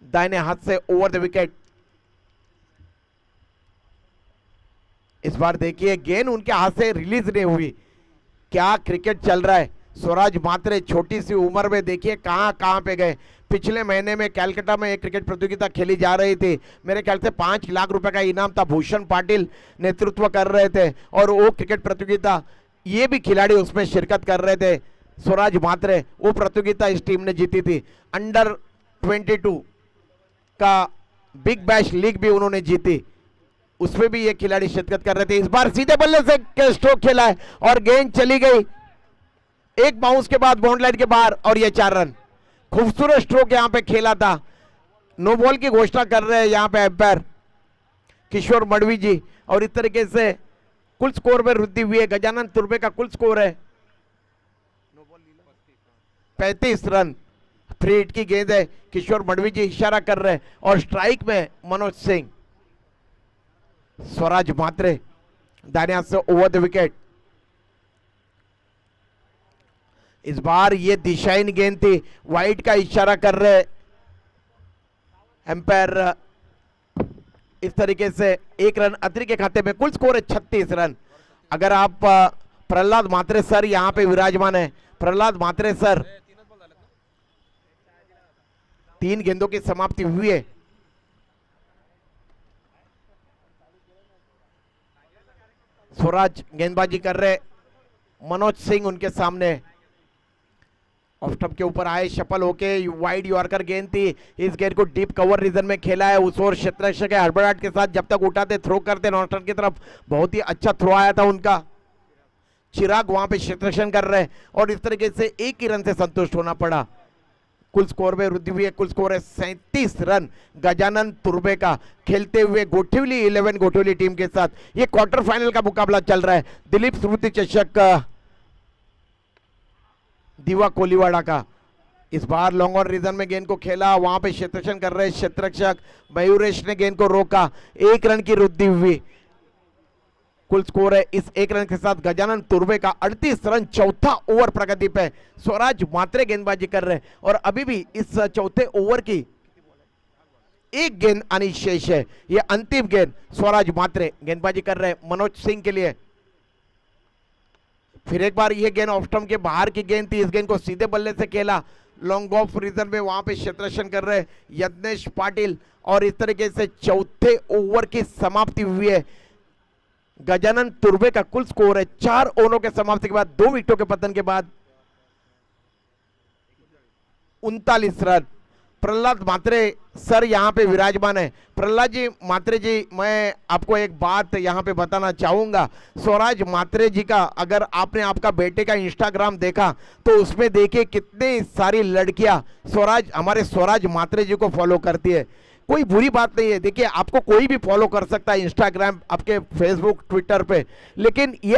दाहिने हाथ से ओवर द विकेट। इस बार देखिए गेंद उनके हाथ से रिलीज नहीं हुई, क्या क्रिकेट चल रहा है। स्वराज मात्रे छोटी सी उम्र में देखिए कहां पे गए। पिछले महीने में कैलकाटा में एक क्रिकेट प्रतियोगिता खेली जा रही थी, मेरे ख्याल से 5 लाख रुपए का इनाम था, भूषण पाटिल नेतृत्व कर रहे थे और वो क्रिकेट प्रतियोगिता ये भी खिलाड़ी उसमें शिरकत कर रहे थे। स्वराज मात्रे वो प्रतियोगिता इस टीम ने जीती थी, अंडर 22 का बिग बैश लीग भी उन्होंने जीती, उसमें भी ये खिलाड़ी शिरकत कर रहे थे। इस बार सीधे बल्ले से स्ट्रोक खेला है और गेंद चली गई एक बाउंस के बाद बाउंड्री लाइन के बाहर और ये 4 रन। खूबसूरत स्ट्रोक यहां पे खेला था। नो बॉल की घोषणा कर रहे हैं यहां पे एम्पायर किशोर मडवी जी और इस तरीके से कुल स्कोर में वृद्धि हुई है। गजानन तुर्बे का कुल स्कोर है 35 रन। फ्री हिट की गेंद है, किशोर मडवी जी इशारा कर रहे हैं और स्ट्राइक में मनोज सिंह। स्वराज मात्रे दाहिने हाथ से ओवर द विकेट, इस बार ये दिशाहीन गेंद थी, वाइड का इशारा कर रहे एम्पायर इस तरीके से 1 रन अतिरिक्त के खाते में, कुल स्कोर है 36 रन। अगर आप प्रहलाद मात्रे सर यहां पे विराजमान है, प्रहलाद मात्रे सर, 3 गेंदों की समाप्ति हुई है। स्वराज गेंदबाजी कर रहे, मनोज सिंह उनके सामने ऑफ स्टंप के ऊपर आए, सफल होके वाइड यॉर्कर गेंद थी। इस गेंद को डीप कवर रीजन में खेला है उस ओर क्षेत्ररक्षक के हड़बड़ाहट के साथ, जब तक उठाते थ्रो करते नॉन स्टंप की तरफ, बहुत ही अच्छा थ्रो आया था उनका। चिराग वहां पे क्षेत्ररक्षण कर रहे और इस तरीके से 1 ही रन से संतुष्ट होना पड़ा। कुल स्कोर में वृद्धि हुई है, कुल स्कोर है 37 रन गजानन तुर्बे का, खेलते हुए गोठिवली 11 गोठिवली टीम के साथ। ये क्वार्टर फाइनल का मुकाबला चल रहा है दिलीप स्मृति चषक दीवा कोलीवाड़ा का। इस बार लॉन्ग ऑन रीजन में गेंद को खेला, वहां पे क्षेत्ररक्षण कर रहे क्षेत्ररक्षक मयूरेश ने गेंद को रोका, 1 रन की वृद्धि हुई। कुल स्कोर है इस 1 रन के साथ गजानन तुर्बे का 38 रन, चौथा ओवर प्रगति पे। स्वराज मात्रे गेंदबाजी कर रहे और अभी भी इस चौथे ओवर की 1 गेंद आनी शेष है। यह अंतिम गेंद स्वराज मात्रे गेंदबाजी कर रहे मनोज सिंह के लिए। फिर एक बार यह गेंद ऑफ स्टंप के बाहर की गेंद थी, इस गेंद को सीधे बल्ले से खेला, लॉन्ग ऑफ रीजन में वहां पे क्षेत्ररक्षण कर रहे यज्ञेश पाटिल और इस तरीके से चौथे ओवर की समाप्ति हुई है। गजानन तुर्बे का कुल स्कोर है 4 ओवरों के समाप्ति के बाद, 2 विकेटों के पतन के बाद 39 रन। प्रहलाद मात्रे सर यहां पे विराजमान है। प्रहलाद जी मात्रे जी, मैं आपको एक बात यहां पे बताना चाहूंगा। स्वराज मात्रे जी का अगर आपने आपका बेटे का इंस्टाग्राम देखा तो उसमें देखिए कितनी सारी लड़कियां हमारे स्वराज मात्रे जी को फॉलो करती है। कोई बुरी बात नहीं है, देखिए आपको कोई भी फॉलो कर सकता है इंस्टाग्राम, आपके फेसबुक, ट्विटर पे, लेकिन ये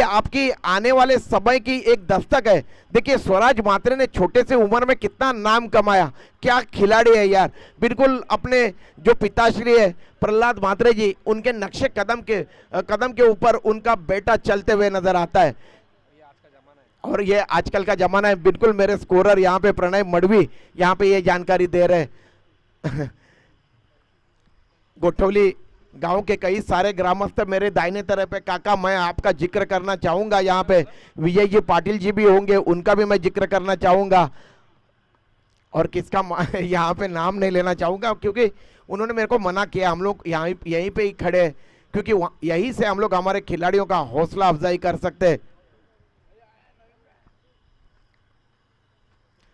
आपकी आने वाले समय की एक दस्तक है। देखिए स्वराज मात्रे ने छोटे से उम्र में कितना नाम कमाया, क्या खिलाड़ी है यार। बिल्कुल अपने जो पिताश्री है प्रहलाद मात्रे जी, उनके नक्शे कदम के ऊपर उनका बेटा चलते हुए नजर आता है और ये आजकल का जमाना है। बिल्कुल मेरे स्कोरर यहाँ पे प्रणय मडवी यहाँ पे ये जानकारी दे रहे हैं। गोठवली गांव के कई सारे ग्रामस्थ मेरे दाहिने तरफ पे, काका मैं आपका जिक्र करना चाहूंगा, यहाँ पे विजय जी पाटिल जी भी होंगे, उनका भी मैं जिक्र करना चाहूंगा और किसका यहाँ पे नाम नहीं लेना चाहूंगा क्योंकि उन्होंने मेरे को मना किया। हम लोग यहीं पे ही खड़े हैं क्योंकि यहीं से हम लोग हमारे खिलाड़ियों का हौसला अफजाई कर सकते हैं।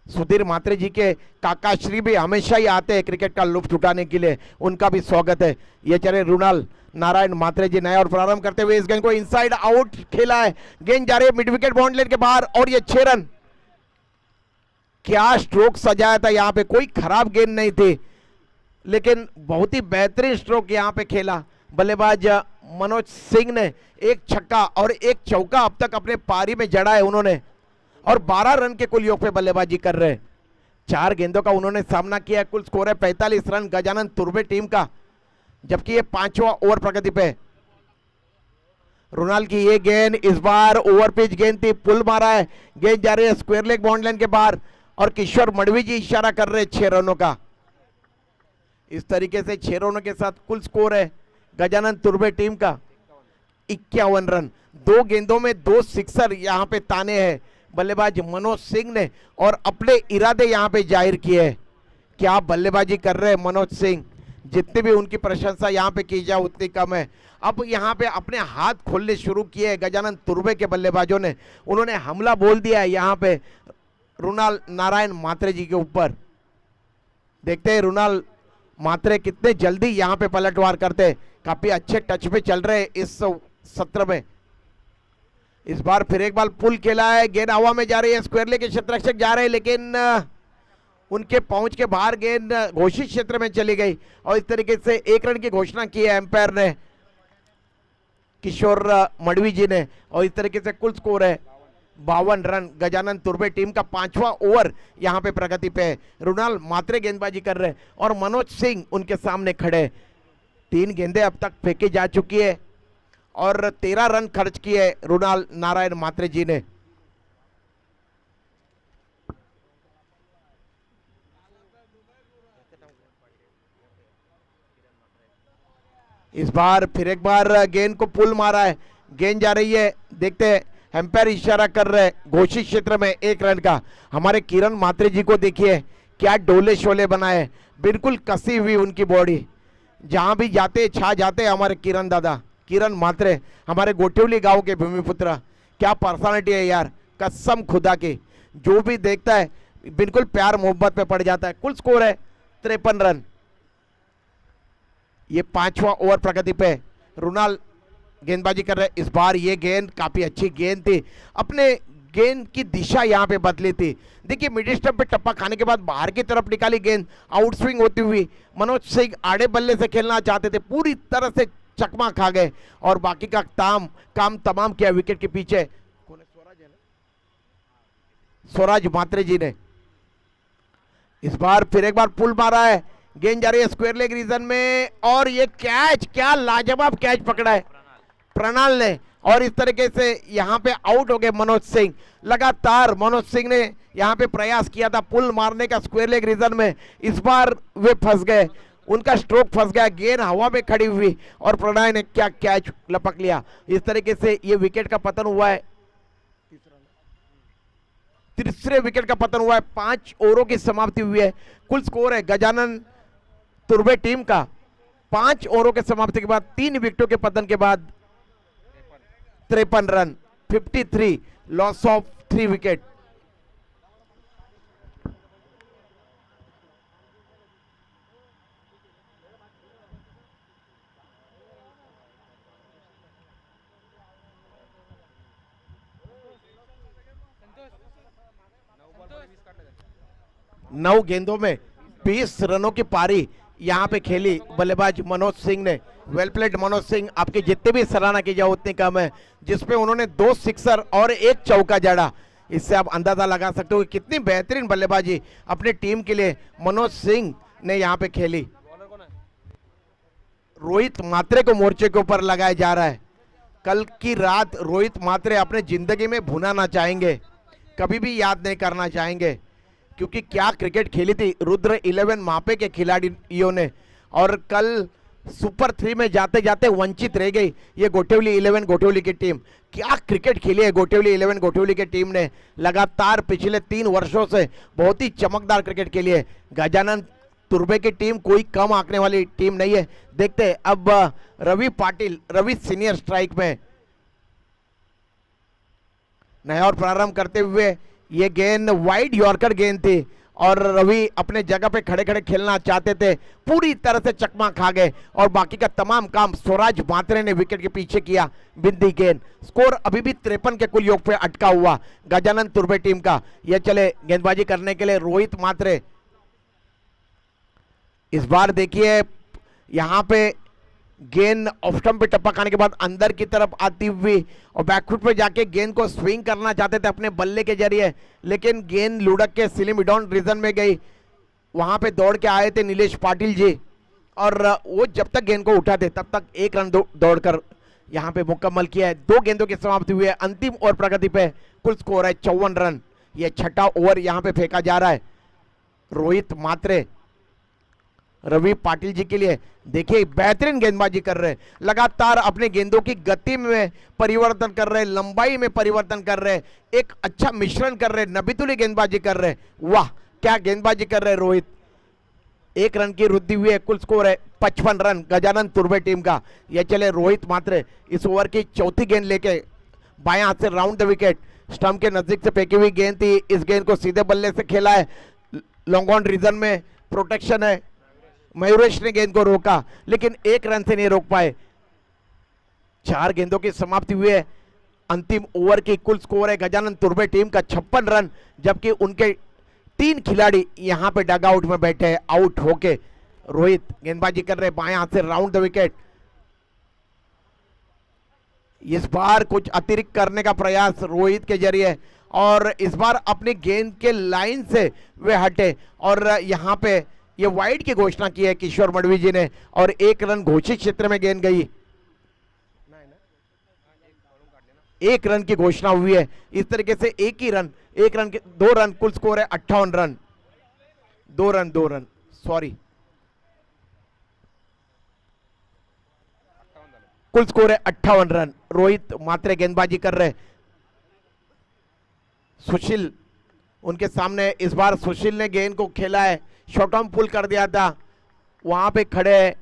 सुधीर मात्रे जी के काका श्री भी हमेशा ही आते हैं क्रिकेट का लुत्फ उठाने के लिए, उनका भी स्वागत है। ये चले रुणाल नारायण मात्रे जी नया और प्रारंभ करते हुए इस गेंद को इनसाइड आउट खेला है, गेंद जा रही है मिड विकेट बाउंड लेन के बाहर और ये 6 रन। क्या स्ट्रोक सजाया था यहाँ पे, कोई खराब गेंद नहीं थी लेकिन बहुत ही बेहतरीन स्ट्रोक यहाँ पे खेला बल्लेबाज मनोज सिंह ने। 1 छक्का और 1 चौका अब तक अपने पारी में जड़ा है उन्होंने और 12 रन के कुल योग पे बल्लेबाजी कर रहे हैं। 4 गेंदों का उन्होंने सामना किया, कुल स्कोर है 45 रन गजानन तुर्बे टीम का, जबकि ये 5वां ओवर प्रगति पे। रुणाल की ये गेंद इस बार ओवर पिच गेंद थी, पुल मारा है, गेंद जा रही है स्क्वायर लेग बाउंड लाइन के बाहर और किशोर मडवी जी इशारा कर रहे हैं 6 रनों का। इस तरीके से 6 रनों के साथ कुल स्कोर है गजानन तुर्बे टीम का 51 रन। 2 गेंदों में 2 सिक्सर यहां पे ताने हैं बल्लेबाज मनोज सिंह ने और अपने इरादे यहां पे जाहिर किए हैं। क्या बल्लेबाजी कर रहे हैं मनोज सिंह, जितनी भी उनकी प्रशंसा यहां पे की जाए उतनी कम है। अब यहां पे अपने हाथ खोलने शुरू किए गजानन तुर्बे के बल्लेबाजों ने, उन्होंने हमला बोल दिया है यहां पे रुणाल नारायण मात्रे जी के ऊपर। देखते हैं रुणाल मात्रे कितने जल्दी यहां पे पलटवार करते, काफी अच्छे टच पे चल रहे इस सत्र में। इस बार फिर एक बार पुल खेला है, गेंद हवा में जा रही है, स्क्वायर लेग के क्षेत्ररक्षक जा रहे हैं लेकिन उनके पहुंच के बाहर गेंद घोषित क्षेत्र में चली गई और इस तरीके से 1 रन की घोषणा की है एम्पायर ने, किशोर मडवी जी ने और इस तरीके से कुल स्कोर है 52 रन गजानन तुर्बे टीम का। 5वां ओवर यहां पे प्रगति पे है। रुणाल मात्रे गेंदबाजी कर रहे और मनोज सिंह उनके सामने खड़े। 3 गेंदें अब तक फेंकी जा चुकी है और 13 रन खर्च किए रुणाल नारायण मात्रे जी ने। इस बार फिर एक बार गेंद को पुल मारा है, गेंद जा रही है, देखते हैं एम्पायर इशारा कर रहे हैं घोषित क्षेत्र में 1 रन का। हमारे किरण मात्रे जी को देखिए क्या डोले शोले बनाए, बिल्कुल कसी हुई उनकी बॉडी, जहां भी जाते छा जाते हमारे किरण दादा, किरण मात्रे, हमारे गोटिवली गांव के भूमिपुत्र। क्या पर्सनालिटी है यार, कसम खुदा की, जो भी देखता है बिल्कुल प्यार मोहब्बत पे पड़ जाता है। कुल स्कोर है 53 रन। ये 5वां ओवर प्रगति पे रुनाल गेंदबाजी कर रहे हैं। इस बार ये गेंद काफी अच्छी गेंद थी, अपने गेंद की दिशा यहां पे बदली थी। देखिए मिडिल स्टंप पे टप्पा खाने के बाद बाहर की तरफ निकाली गेंद, आउट स्विंग होती हुई मनोज सिंह आड़े बल्ले से खेलना चाहते थे, पूरी तरह से चकमा खा गए और बाकी का काम तमाम किया विकेट के पीछे। स्वराज मात्रे जी ने इस बार फिर एक बार पुल मारा है, गेंद जा रही है स्क्वायर लेग रीजन में और ये कैच, क्या लाजवाब कैच पकड़ा है प्रणाल ने, और इस तरीके से यहां पे आउट हो गए मनोज सिंह। लगातार मनोज सिंह ने यहां पे प्रयास किया था पुल मारने का स्क्वायर लेग रीजन में, इस बार वे फंस गए, उनका स्ट्रोक फंस गया, गेंद हवा में खड़ी हुई और प्रणय ने क्या कैच लपक लिया। इस तरीके से ये विकेट का पतन हुआ है, तीसरे विकेट का पतन हुआ है। 5 ओवरों की समाप्ति हुई है। कुल स्कोर है गजानन तुर्बे टीम का 5 ओवरों के समाप्ति के बाद 3 विकेटों के पतन के बाद 53 रन, 53, लॉस ऑफ 3 विकेट। नौ गेंदों में 20 रनों की पारी यहां पे खेली बल्लेबाज मनोज सिंह ने। वेल प्लेड मनोज सिंह, आपकी जितनी भी सराहना की जाए उतनी कम है, जिसपे उन्होंने 2 सिक्सर और 1 चौका जड़ा। इससे आप अंदाजा लगा सकते हो कि कितनी बेहतरीन बल्लेबाजी अपनी टीम के लिए मनोज सिंह ने यहां पे खेली। रोहित मात्रे को मोर्चे के ऊपर लगाया जा रहा है। कल की रात रोहित मात्रे अपने जिंदगी में भूलना ना चाहेंगे, कभी भी याद नहीं करना चाहेंगे, क्योंकि क्या क्रिकेट खेली थी रुद्र 11 मापे के खिलाड़ियों ने, और कल सुपर 3 में जाते जाते वंचित रह गई ये गोटिवली 11 गोटिवली की टीम। क्या क्रिकेट खेली है गोटिवली 11 गोटिवली की टीम ने, लगातार पिछले 3 वर्षों से बहुत ही चमकदार क्रिकेट खेली है। गजानन तुर्बे की टीम कोई कम आंकने वाली टीम नहीं है। देखते हैं अब रवि पाटिल, रवि सीनियर स्ट्राइक में नया और प्रारंभ करते हुए, ये गेंद वाइड यॉर्कर गेंद थी और रवि अपने जगह पे खड़े खड़े खेलना चाहते थे, पूरी तरह से चकमा खा गए और बाकी का तमाम काम स्वराज मात्रे ने विकेट के पीछे किया। बिंदी गेंद, स्कोर अभी भी 53 के कुल योग पे अटका हुआ गजानन तुर्बे टीम का। यह चले गेंदबाजी करने के लिए रोहित मात्रे। इस बार देखिए यहां पे गेंद ऑफ स्टंप पे टप्पा खाने के बाद अंदर की तरफ आती हुई और बैकफुट पे जाके गेंद को स्विंग करना चाहते थे अपने बल्ले के जरिए, लेकिन गेंद लुढ़क के स्लिम मिडॉन रीजन में गई। वहां पे दौड़ के आए थे नीलेश पाटिल जी और वो जब तक गेंद को उठाते तब तक 1 रन दौड़कर यहां पे मुकम्मल किया है। 2 गेंदों की समाप्ति हुई है। अंतिम ओवर प्रगति पे कुल स्कोर है 54 रन। ये 6ठा ओवर यहां पे फेंका जा रहा है रोहित मात्रे रवि पाटिल जी के लिए। देखिए बेहतरीन गेंदबाजी कर रहे हैं, लगातार अपने गेंदों की गति में परिवर्तन कर रहे हैं, लंबाई में परिवर्तन कर रहे हैं, एक अच्छा मिश्रण कर रहे हैं, नबीतुली गेंदबाजी कर रहे हैं। वाह क्या गेंदबाजी कर रहे हैं रोहित। 1 रन की वृद्धि हुई है। कुल स्कोर है 55 रन गजानन तुर्बे टीम का। यह चले रोहित मात्रे इस ओवर की चौथी गेंद लेके बाएं हाथ से राउंड द विकेट, स्टंप के नजदीक से फेंकी हुई गेंद थी। इस गेंद को सीधे बल्ले से खेला है, लॉन्ग ऑन रीजन में प्रोटेक्शन है, मयूरेश ने गेंद को रोका लेकिन 1 रन से नहीं रोक पाए। 4 गेंदों की समाप्ति हुई है। अंतिम ओवर की कुल स्कोर है गजानन तुर्बे टीम का 56 रन, जबकि उनके 3 खिलाड़ी यहां पे डग आउट में बैठे हैं आउट होके। रोहित गेंदबाजी कर रहे बाएं हाथ से राउंड द विकेट। इस बार कुछ अतिरिक्त करने का प्रयास रोहित के जरिए और इस बार अपनी गेंद के लाइन से वे हटे और यहां पे ये वाइड की घोषणा की है किशोर मडवी जी ने और 1 रन घोषित क्षेत्र में गेंद गई। 1 रन की घोषणा हुई है। इस तरीके से 1 रन के 2 रन, कुल स्कोर है 58 रन। 2 run sorry. कुल स्कोर है 58 रन। रोहित मात्रे गेंदबाजी कर रहे, सुशील उनके सामने। इस बार सुशील ने गेंद को खेला है, शॉर्ट आर्म पुल कर दिया था, वहां पे खड़े हैं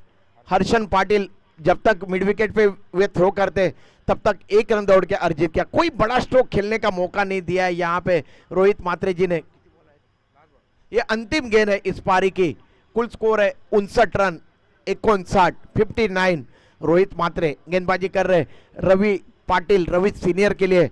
हर्षन पाटिल। जब तक मिड विकेट पे वे थ्रो करते तब तक 1 रन दौड़ के अर्जित किया। कोई बड़ा स्ट्रोक खेलने का मौका नहीं दिया है यहाँ पे रोहित मात्रे जी ने। ये अंतिम गेंद है इस पारी की। कुल स्कोर है 59 रन 59 59। रोहित मात्रे गेंदबाजी कर रहे, रवि पाटिल, रवि सीनियर के लिए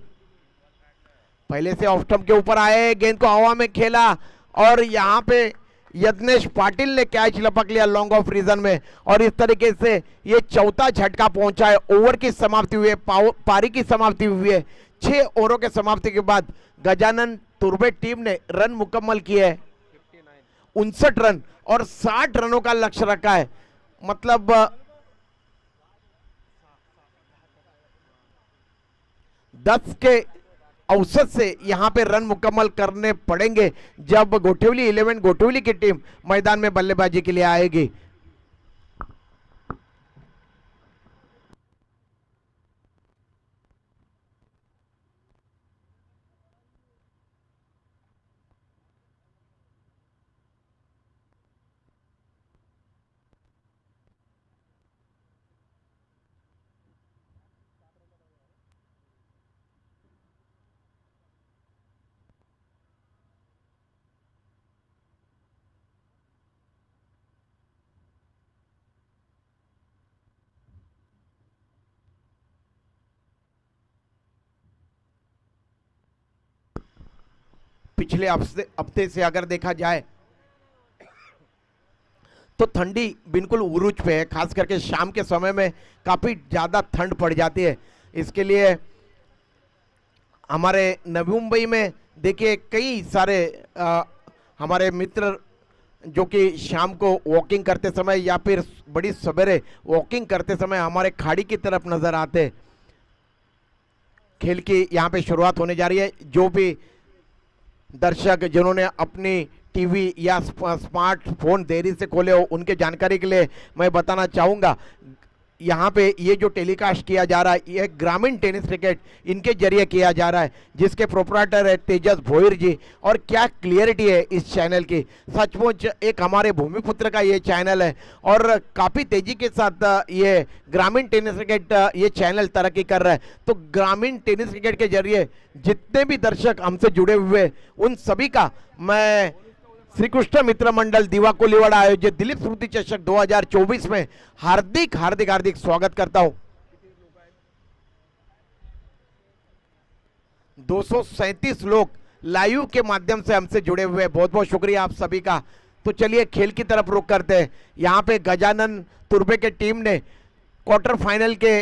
पहले से ऑफ स्टंप के ऊपर आए, गेंद को हवा में खेला और यहाँ पे यज्ञेश पाटिल ने कैच लपक लिया लॉन्ग ऑफ रीजन में। और इस तरीके से ये चौथा झटका पहुंचा है। ओवर की समाप्ति हुई है, पारी की समाप्ति हुई है। 6 ओवरों के समाप्ति के बाद गजानन तुर्बे टीम ने रन मुकम्मल किए हैं 59 रन और 60 रनों का लक्ष्य रखा है। मतलब 10 के औसत से यहां पे रन मुकम्मल करने पड़ेंगे जब गोठेवली 11 गोठेवली की टीम मैदान में बल्लेबाजी के लिए आएगी। पिछले हफ्ते से अगर देखा जाए तो ठंडी बिल्कुल उरूज पे है, खास करके शाम के समय में काफी ज्यादा ठंड पड़ जाती है। इसके लिए हमारे नवी मुंबई में देखिए कई सारे हमारे मित्र जो कि शाम को वॉकिंग करते समय या फिर बड़ी सवेरे वॉकिंग करते समय हमारे खाड़ी की तरफ नजर आते। खेल की यहाँ पे शुरुआत होने जा रही है। जो भी दर्शक जिन्होंने अपनी टीवी या स्मार्टफोन देरी से खोले हो उनके जानकारी के लिए मैं बताना चाहूँगा, यहाँ पे ये जो टेलीकास्ट किया जा रहा है ये ग्रामीण टेनिस क्रिकेट इनके जरिए किया जा रहा है, जिसके प्रोपराइटर है तेजस भोईर जी। और क्या क्लियरिटी है इस चैनल की, सचमुच एक हमारे भूमिपुत्र का ये चैनल है और काफ़ी तेजी के साथ ये ग्रामीण टेनिस क्रिकेट ये चैनल तरक्की कर रहा है। तो ग्रामीण टेनिस क्रिकेट के जरिए जितने भी दर्शक हमसे जुड़े हुए उन सभी का मैं श्री कृष्ण मित्र मंडल दीवा कोलीवाड़ा आयोजित दिलीप स्मृति चषक 2024 में हार्दिक हार्दिक हार्दिक स्वागत करता हूं। 237 लोग लाइव के माध्यम से हमसे जुड़े हुए, बहुत बहुत शुक्रिया आप सभी का। तो चलिए खेल की तरफ रुख करते हैं। यहाँ पे गजानन तुर्बे के टीम ने क्वार्टर फाइनल के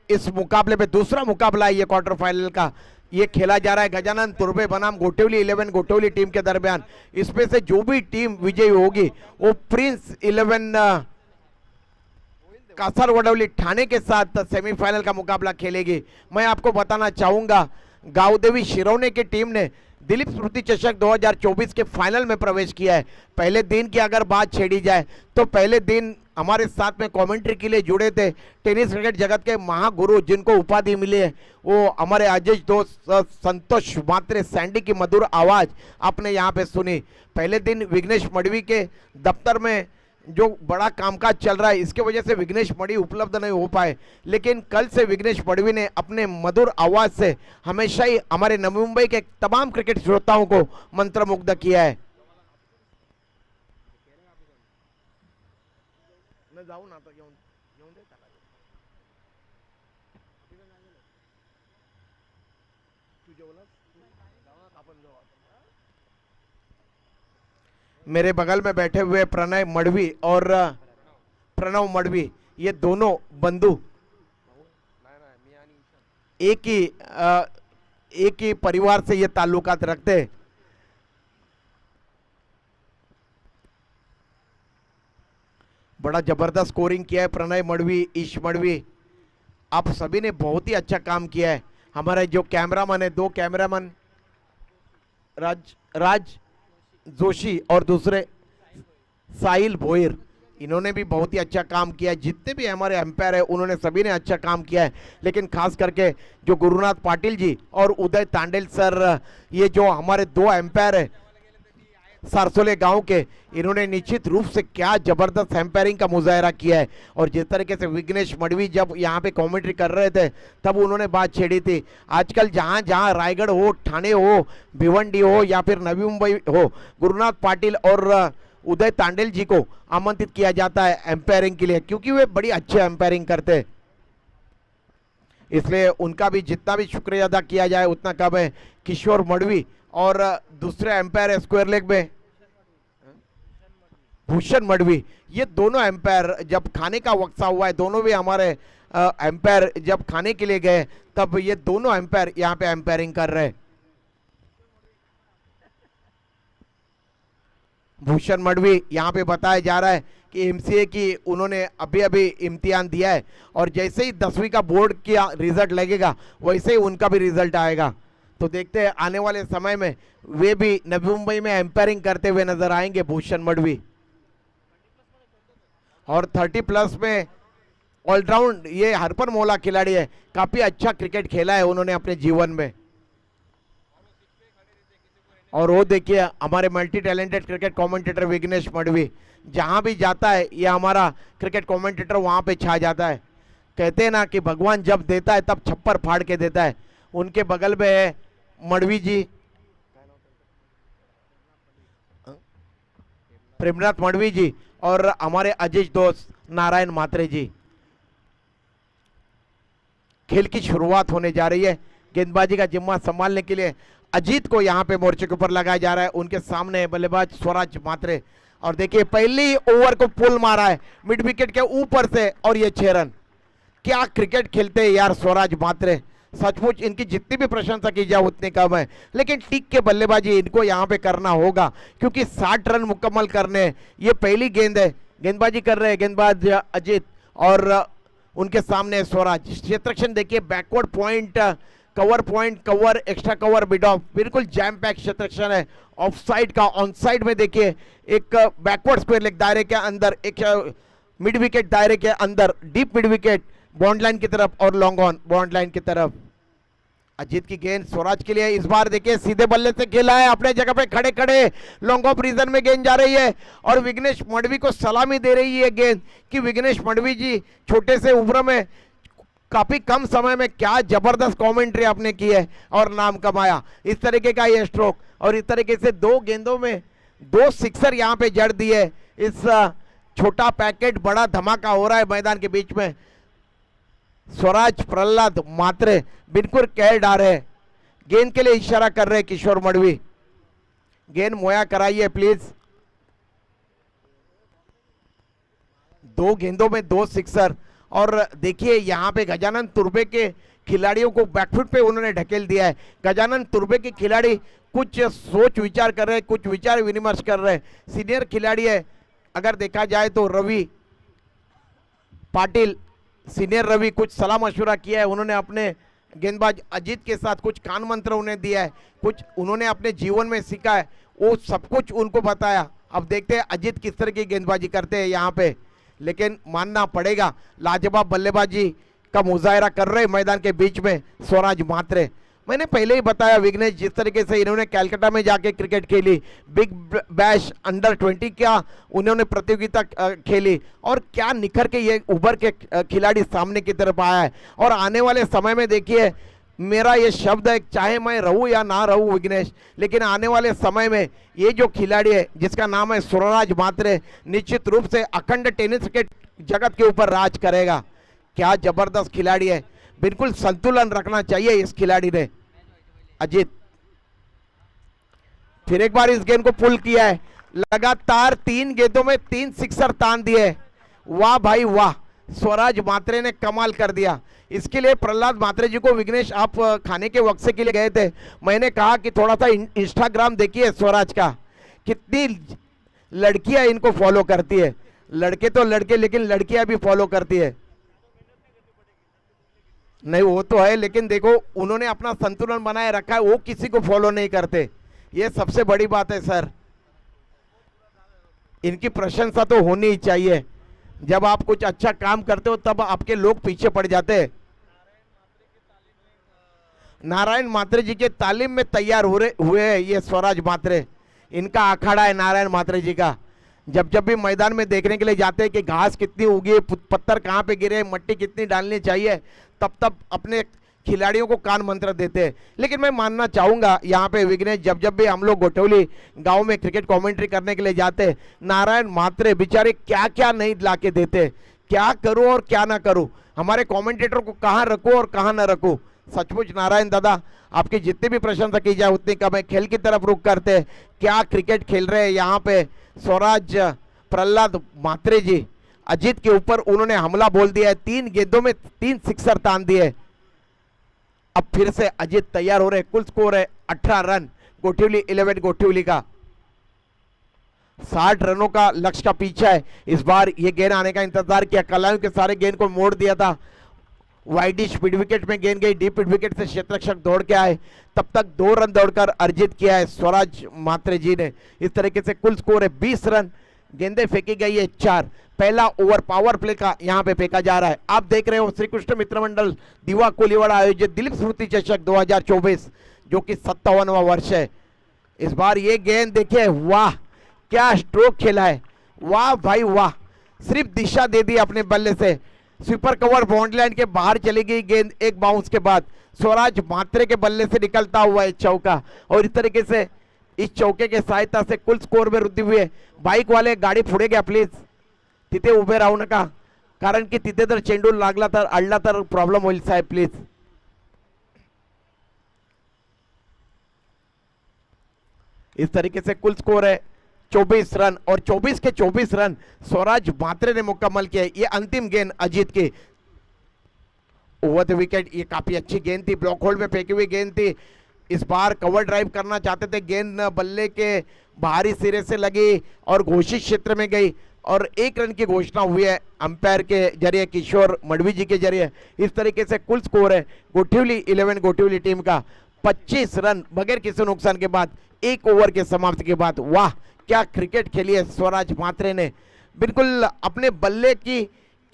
इस मुकाबले में दूसरा मुकाबला है ये क्वार्टर फाइनल का, ये खेला जा रहा है गजानन तुर्बे बनाम गोठेवली 11 गोठेवली टीम के दरमियान। इसमें से जो भी टीम विजयी होगी वो प्रिंस 11 कासरवडवली ठाणे के साथ सेमीफाइनल का मुकाबला खेलेगी। मैं आपको बताना चाहूंगा गांवदेवी शिरौने की टीम ने दिलीप स्मृति चषक 2024 के फाइनल में प्रवेश किया है। पहले दिन की अगर बात छेड़ी जाए तो पहले दिन हमारे साथ में कमेंट्री के लिए जुड़े थे टेनिस क्रिकेट जगत के महागुरु जिनको उपाधि मिली है, वो हमारे अजय दोस्त संतोष मात्रे सैंडी की मधुर आवाज़ आपने यहाँ पे सुनी। पहले दिन विघ्नेश मडवी के दफ्तर में जो बड़ा कामकाज चल रहा है इसके वजह से विघ्नेश मडवी उपलब्ध नहीं हो पाए, लेकिन कल से विघ्नेश मडवी ने अपने मधुर आवाज़ से हमेशा ही हमारे नवी मुंबई के तमाम क्रिकेट श्रोताओं को मंत्रमुग्ध किया है। मेरे बगल में बैठे हुए प्रणय मडवी और प्रणव मडवी, ये दोनों बंधु एक ही परिवार से ये ताल्लुकात रखते हैं। बड़ा जबरदस्त स्कोरिंग किया है प्रणय मडवी, ईश मडवी, आप सभी ने बहुत ही अच्छा काम किया है। हमारे जो कैमरामैन है, 2 कैमरामैन राज जोशी और दूसरे साहिल भोईर, इन्होंने भी बहुत ही अच्छा काम किया है। जितने भी हमारे एम्पायर है उन्होंने सभी ने अच्छा काम किया है, लेकिन खास करके जो गुरुनाथ पाटिल जी और उदय तांडेल सर, ये जो हमारे दो एम्पायर है सरसोले गांव के, इन्होंने निश्चित रूप से क्या जबरदस्त एम्पायरिंग का मुजाहरा किया है। और जिस तरीके से विघ्नेश मडवी जब यहाँ पे कमेंट्री कर रहे थे तब उन्होंने बात छेड़ी थी, आजकल जहाँ जहाँ रायगढ़ हो, ठाणे हो, भिवंडी हो या फिर नवी मुंबई हो, गुरुनाथ पाटिल और उदय तांडेल जी को आमंत्रित किया जाता है एम्पायरिंग के लिए, क्योंकि वे बड़ी अच्छे एम्पायरिंग करते हैं। इसलिए उनका भी जितना भी शुक्रिया अदा किया जाए उतना कम है। किशोर मडवी और दूसरे एम्पायर है स्क्वायर लेग में भूषण मडवी, ये दोनों एम्पायर जब खाने का वक्त हुआ है, दोनों भी हमारे एम्पायर जब खाने के लिए गए तब ये दोनों एम्पायर यहाँ पे एम्पायरिंग कर रहे हैं। भूषण मडवी यहाँ पे बताया जा रहा है कि एमसीए की उन्होंने अभी अभी इम्तिहान दिया है और जैसे ही 10वीं का बोर्ड का रिजल्ट लगेगा वैसे ही उनका भी रिजल्ट आएगा। तो देखते हैं आने वाले समय में वे भी नवी मुंबई में एम्पायरिंग करते हुए नजर आएंगे भूषण मडवी। और 30+ में ऑलराउंड ये हरपन मौला खिलाड़ी है, काफी अच्छा क्रिकेट खेला है उन्होंने अपने जीवन में। और वो देखिए हमारे multi talented cricket commentator Vighnesh Madvi, जहां भी जाता है ये हमारा क्रिकेट कमेंटेटर वहां पे छा जाता है। कहते हैं ना कि भगवान जब देता है तब छप्पर फाड़ के देता है। उनके बगल में है मडवी जी, प्रेमनाथ मडवी जी, और हमारे अजीज दोस्त नारायण मात्रे जी। खेल की शुरुआत होने जा रही है। गेंदबाजी का जिम्मा संभालने के लिए अजीत को यहां पे मोर्चे के ऊपर लगाया जा रहा है। उनके सामने बल्लेबाज स्वराज मात्रे, और देखिए पहली ओवर को पुल मारा है मिड विकेट के ऊपर से और ये 6 रन। क्या क्रिकेट खेलते हैं यार स्वराज मात्रे, सचमुच इनकी जितनी भी प्रशंसा की जाए उतनी कम है। लेकिन टिक के बल्लेबाजी इनको यहाँ पे करना होगा, क्योंकि 60 रन मुकम्मल करने, ये पहली गेंद है। गेंदबाजी कर रहे हैं गेंदबाज अजीत और उनके सामने स्वराज। क्षेत्रक्षण देखिए, backward point, cover point, cover, extra cover, mid of, बिल्कुल जैम पैक क्षेत्रक्षण है। ऑफ साइड का ऑन साइड में देखिए एक बैकवर्ड स्क्वायर लेग दायरे के अंदर, एक मिड विकेट दायरे के अंदर, deep mid wicket bond line की तरफ और लॉन्ग ऑन बॉन्ड लाइन की तरफ। अजीत की गेंद स्वराज के लिए, इस बार देखिए सीधे बल्ले से खेला है, अपने जगह पे खड़े खड़े लॉन्ग ऑफ रीजन में गेंद जा रही है और विघ्नेश मडवी को सलामी दे रही है गेंद कि विघ्नेश मडवी जी छोटे से उम्र में काफी कम समय में क्या जबरदस्त कमेंट्री आपने की है और नाम कमाया। इस तरीके का ये स्ट्रोक और इस तरीके से 2 गेंदों में 2 सिक्सर यहाँ पे जड़ दिए। इस छोटा पैकेट बड़ा धमाका हो रहा है मैदान के बीच में। स्वराज प्रहलाद मात्रे बिल्कुल कह डाले, गेंद के लिए इशारा कर रहे किशोर मडवी, गेंद मुहैया कराइए प्लीज। 2 गेंदों में 2 सिक्सर। और देखिए यहाँ पे गजानन तुर्बे के खिलाड़ियों को बैकफुट पे उन्होंने ढकेल दिया है। गजानन तुर्बे के खिलाड़ी कुछ सोच विचार कर रहे हैं, कुछ विचार विनिमर्श कर रहे हैं। सीनियर खिलाड़ी है, अगर देखा जाए तो रवि पाटिल, सीनियर रवि, कुछ सलाह मशवरा किया है उन्होंने अपने गेंदबाज अजीत के साथ, कुछ कान मंत्र उन्हें दिया है, कुछ उन्होंने अपने जीवन में सीखा है, वो सब कुछ उनको बताया। अब देखते हैं अजीत किस तरह की गेंदबाजी करते हैं यहाँ पे, लेकिन मानना पड़ेगा लाजवाब बल्लेबाजी का मुजाहरा कर रहे मैदान के बीच में स्वराज मात्रे। मैंने पहले ही बताया विघ्नेश जिस तरीके से इन्होंने कलकत्ता में जाके क्रिकेट खेली, बिग बैश अंडर 20 का उन्होंने प्रतियोगिता खेली और क्या निखर के ये उभर के खिलाड़ी सामने की तरफ आया है। और आने वाले समय में देखिए, मेरा ये शब्द है, चाहे मैं रहूं या ना रहूं विघ्नेश, लेकिन आने वाले समय में ये जो खिलाड़ी है जिसका नाम है स्वराज मात्रे, निश्चित रूप से अखंड टेनिस के जगत के ऊपर राज करेगा। क्या जबरदस्त खिलाड़ी है, बिल्कुल संतुलन रखना चाहिए इस खिलाड़ी ने। अजीत फिर एक बार इस गेंद को पुल किया है, लगातार 3 गेंदों में 3 सिक्सर तान दिए। वाह भाई वाह, स्वराज मात्रे ने कमाल कर दिया। इसके लिए प्रहलाद मात्रे जी को विघ्नेश आप खाने के वक्त से के लिए गए थे, मैंने कहा कि थोड़ा सा इंस्टाग्राम देखिए स्वराज का, कितनी लड़कियां इनको फॉलो करती है। लड़के तो लड़के, लेकिन लड़कियां भी फॉलो करती है। नहीं वो तो है, लेकिन देखो उन्होंने अपना संतुलन बनाए रखा है, वो किसी को फॉलो नहीं करते, ये सबसे बड़ी बात है सर। इनकी प्रशंसा तो होनी ही चाहिए। जब आप कुछ अच्छा काम करते हो तब आपके लोग पीछे पड़ जाते हैं। नारायण मात्रे जी के तालीम में तैयार हुए हैं ये स्वराज मात्रे। इनका अखाड़ा है नारायण मात्रे जी का। जब जब भी मैदान में देखने के लिए जाते हैं कि घास कितनी उगी है, पत्थर कहाँ पे गिरे, मट्टी कितनी डालनी चाहिए, तब तब अपने खिलाड़ियों को कान मंत्र देते हैं। लेकिन मैं मानना चाहूँगा यहाँ पे विघ्नेश, जब जब भी हम लोग गोठौली गांव में क्रिकेट कमेंट्री करने के लिए जाते, नारायण मात्रे बेचारे क्या क्या नहीं ला के देते, क्या करूँ और क्या ना करूँ, हमारे कॉमेंटेटर को कहाँ रखूँ और कहाँ ना रखूँ। सचमुच नारायण दादा, आपकी जितनी भी प्रशंसा की जाए उतनी कम है। खेल की तरफ रुख करते, क्या क्रिकेट खेल रहे हैं यहाँ पे स्वराज प्रहलाद मात्रे जी। अजीत के ऊपर उन्होंने हमला बोल दिया है, 3 गेंदों में 3 सिक्सर तान दिए। अब फिर से अजीत तैयार हो रहे। कुल स्कोर है 18 रन, गोठिवली 11 गोठिवली का। 60 रनों का लक्ष्य का पीछा है। इस बार ये गेंद आने का इंतजार किया, कलायों के सारे गेंद को मोड़ दिया था। वाइडिश मिड विकेट में गेंद गई, डीप मिड विकेट से क्षेत्ररक्षक दौड़ के आए, तब तक 2 रन दौड़कर अर्जित किया है स्वराज मात्रे जी ने। इस तरीके से कुल स्कोर है 20 रन, गेंदें फेंकी गई है 4। पहला ओवर पावर प्ले का यहाँ पे फेंका जा रहा है। आप देख रहे हो श्री कृष्ण मित्र मंडल दीवा कोलीवाड़ा आयोजित दिलीप स्मृति चषक 2024, जो कि 57वां वर्ष है। इस बार ये गेंद देखिए, वाह क्या स्ट्रोक खेला है, वाह भाई वाह, सिर्फ दिशा दे दी अपने बल्ले से। स्वीपर कवर बाउंड्री के बाहर चली गई गेंद एक बाउंस के बाद, स्वराज मात्रे के बल्ले से निकलता हुआ है चौका। और इस तरीके से इस चौके के सहायता से कुल स्कोर में वृद्धि हुई है। बाइक वाले गाडी पुढे घ्या प्लीज, तिथे उभे राहू नका, कारण की तिथे जर चेंडू लागला तर अडला तर प्रॉब्लेम होईल साहेब प्लीज। इस तरीके से कुल स्कोर है 24 रन, और 24 के 24 रन स्वराज मात्रे ने मुकम्मल किया। ये अंतिम गेंद अजीत की ओवर द विकेट, ये काफी अच्छी गेंद थी, ब्लॉक होल्ड में फेंकी हुई गेंद थी। इस बार कवर ड्राइव करना चाहते थे, गेंद बल्ले के बाहरी सिरे से लगी और घोषित क्षेत्र में गई, और 1 रन की घोषणा हुई है अंपायर के जरिए, किशोर मडवी जी के जरिए। इस तरीके से कुल स्कोर है गोठिवली 11 गोठिवली टीम का 25 रन बगैर किसी नुकसान के बाद, 1 ओवर के समाप्ति के बाद। वाह क्या क्रिकेट खेली है स्वराज मात्रे ने, बिल्कुल अपने बल्ले की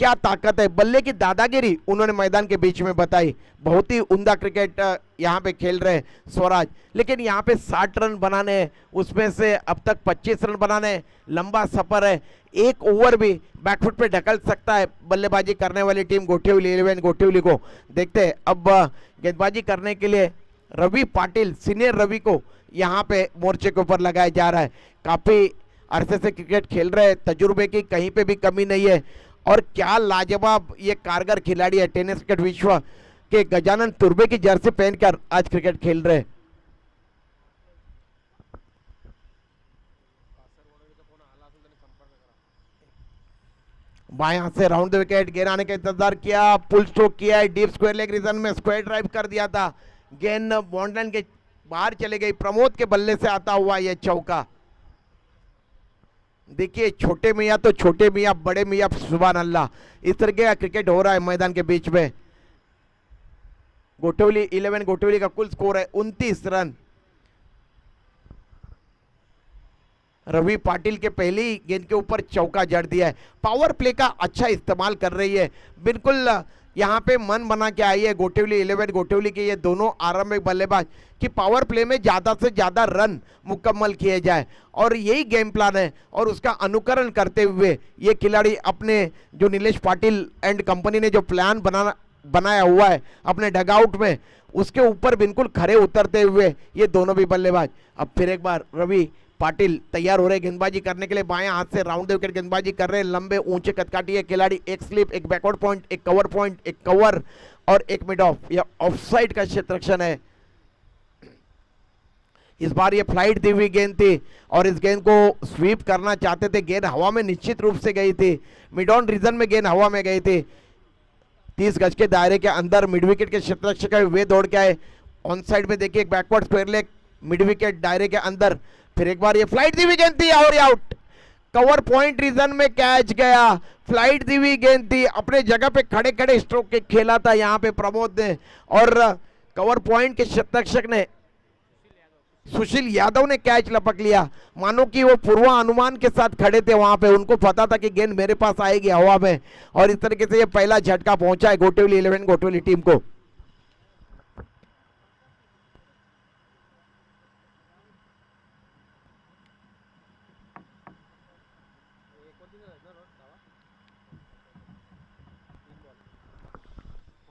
क्या ताकत है, बल्ले की दादागिरी उन्होंने मैदान के बीच में बताई। बहुत ही उम्दा क्रिकेट यहाँ पे खेल रहे स्वराज। लेकिन यहाँ पे 60 रन बनाने हैं, उसमें से अब तक 25 रन बनाने हैं, लंबा सफर है। 1 ओवर भी बैकफुट पे ढकल सकता है बल्लेबाजी करने वाली टीम गोठिवली 11 गोठिवली को। देखते हैं अब गेंदबाजी करने के लिए रवि पाटिल, सीनियर रवि को यहाँ पे मोर्चे के ऊपर लगाया जा रहा है। काफी अरसे से क्रिकेट खेल रहे, तजुर्बे की कहीं पे भी कमी नहीं है, और क्या लाजवाब ये कारगर खिलाड़ी है। टेनिस क्रिकेट विश्व के गजानन तुर्बे की जर्सी पहनकर आज क्रिकेट खेल रहे। बाएं हाथ से राउंड द विकेट, गेंद आने का इंतजार किया, पुल स्ट्रोक किया है, डीप स्क्वायर लेग रीजन में स्क्वायर ड्राइव कर दिया था, गेंद बाउंड्री के बाहर चले गई। प्रमोद के बल्ले से आता हुआ यह चौका। देखिए छोटे मियाँ तो छोटे मियाँ, बड़े मियाँ सुभान अल्लाह, इस तरीके का क्रिकेट हो रहा है मैदान के बीच में। गोठिवली 11 गोठिवली का कुल स्कोर है 29 रन। रवि पाटिल के पहली गेंद के ऊपर चौका जड़ दिया है। पावर प्ले का अच्छा इस्तेमाल कर रही है, बिल्कुल यहाँ पे मन बना के आई है गोठिवली 11 गोठिवली के ये दोनों आरंभिक बल्लेबाज कि पावर प्ले में ज़्यादा से ज़्यादा रन मुकम्मल किए जाए, और यही गेम प्लान है। और उसका अनुकरण करते हुए ये खिलाड़ी अपने जो नीलेश पाटिल एंड कंपनी ने जो प्लान बनाया हुआ है अपने डगआउट में, उसके ऊपर बिल्कुल खरे उतरते हुए ये दोनों भी बल्लेबाज। अब फिर एक बार रवि पाटिल तैयार हो रहे गेंदबाजी करने के लिए, बाएं हाथ से राउंड द विकेट गेंदबाजी कर रहे हैं। लंबे ऊंचे कदकाठी खिलाड़ी, एक स्लिप, एक बैकवर्ड पॉइंट, एक कवर पॉइंट, एक कवर और एक मिड ऑफ। यह ऑफ साइड का क्षेत्ररक्षण है। इस बार ये फ्लाइट दी हुई गेंद थी और इस गेंद को स्वीप करना चाहते थे, गेंद हवा में निश्चित रूप से गई थी, मिड ऑन रीजन में गेंद हवा में गई थी। 30 गज के दायरे के अंदर मिड विकेट के क्षेत्ररक्षक वे दौड़ के आए। ऑन साइड में देखिए एक backward square leg, mid wicket दायरे के अंदर। फिर एक बार ये फ्लाइट दी हुई गेंद थी और आउट, कवर पॉइंट रीजन में कैच गया। फ्लाइट दी हुई गेंद थी, अपने जगह पे खड़े खड़े स्ट्रोक के खेला था यहाँ पे प्रमोद ने, और कवर पॉइंट के क्षेत्ररक्षक ने सुशील यादव ने कैच लपक लिया, मानो कि वो पूर्वानुमान के साथ खड़े थे वहां पे, उनको पता था कि गेंद मेरे पास आएगी हवा में, और इस तरीके से ये पहला झटका पहुंचा है गोटिवली 11 गोटिवली टीम को।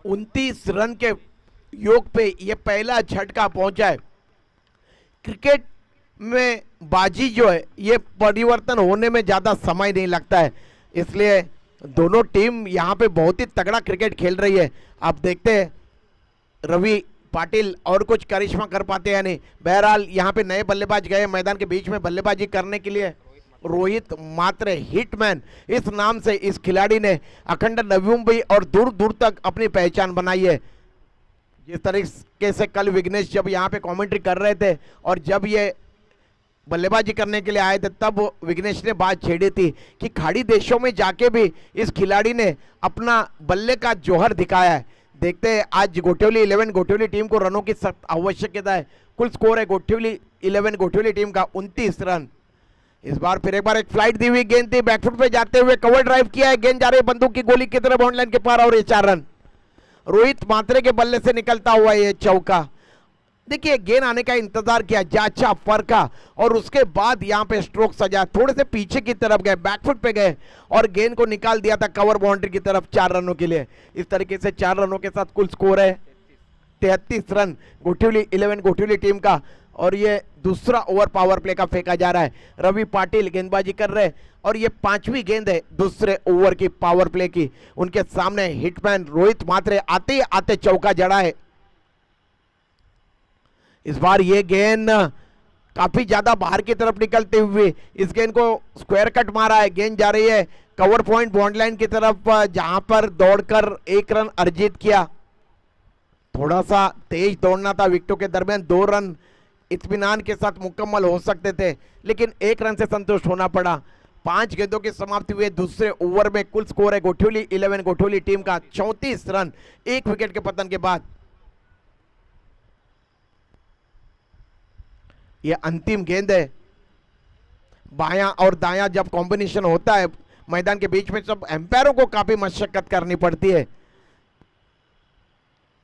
उनतीस रन के योग पे ये पहला झटका पहुंचा है। क्रिकेट में बाजी जो है ये परिवर्तन होने में ज्यादा समय नहीं लगता है, इसलिए दोनों टीम यहां पे बहुत ही तगड़ा क्रिकेट खेल रही है। आप देखते हैं रवि पाटिल और कुछ करिश्मा कर पाते हैं या नहीं। बहरहाल यहां पे नए बल्लेबाज गए मैदान के बीच में बल्लेबाजी करने के लिए। रोहित मात्रे हिटमैन इस नाम से इस खिलाड़ी ने अखंड नवी मुंबई और दूर दूर तक अपनी पहचान बनाई है। जिस तरीके से कल विघ्नेश जब यहाँ पे कमेंट्री कर रहे थे और जब ये बल्लेबाजी करने के लिए आए थे, तब विघ्नेश ने बात छेड़ी थी कि खाड़ी देशों में जाके भी इस खिलाड़ी ने अपना बल्ले का जौहर दिखाया है। देखते हैं आज गोटिवली 11 गोटिवली टीम को रनों की सख्त आवश्यकता है। कुल स्कोर है गोटिवली 11 गोटिवली टीम का 29 रन। इस बार फिर एक बार एक फ्लाइट दी हुई गेंद थी, बैकफुट पे जाते हुए कवर ड्राइव किया है, गेंद जा रही है बंदूक की गोली की तरह बाउंड लाइन के पार, और ये 4 रन। रोहित मात्रे के बल्ले से निकलता हुआ ये चौका। देखिए गेंद आने का इंतजार किया, जांचा परखा और उसके बाद यहाँ पे स्ट्रोक सजा, थोड़े से पीछे की तरफ गए, बैकफुट पे गए और गेंद को निकाल दिया था कवर बाउंड्री की तरफ 4 रनों के लिए। इस तरीके से 4 रनों के साथ कुल स्कोर है 33 रन गोटिवली 11 गोटिवली टीम का। और ये दूसरा ओवर पावर प्ले का फेंका जा रहा है। रवि पाटिल गेंदबाजी कर रहे हैं और ये 5वीं गेंद है दूसरे ओवर की पावर प्ले की। उनके सामने हिटमैन रोहित मात्रे आते ही आते चौका जड़ा है। इस बार ये गेंद काफी ज्यादा बाहर की तरफ निकलते हुए इस गेंद को स्क्वायर कट मारा है, गेंद जा रही है कवर पॉइंट बाउंड लाइन की तरफ, जहां पर दौड़कर 1 रन अर्जित किया। थोड़ा सा तेज दौड़ना था, विकेटों के दरमियान 2 रन इत्मीनान के साथ मुकम्मल हो सकते थे, लेकिन 1 रन से संतुष्ट होना पड़ा। 5 गेंदों की समाप्ति हुई दूसरे ओवर में। कुल स्कोर है गोटिवली 11 गोटिवली टीम का 34 रन 1 विकेट के पतन के बाद। यह अंतिम गेंद है। बायां और दायां जब कॉम्बिनेशन होता है मैदान के बीच में, सब एम्पायरों को काफी मशक्कत करनी पड़ती है।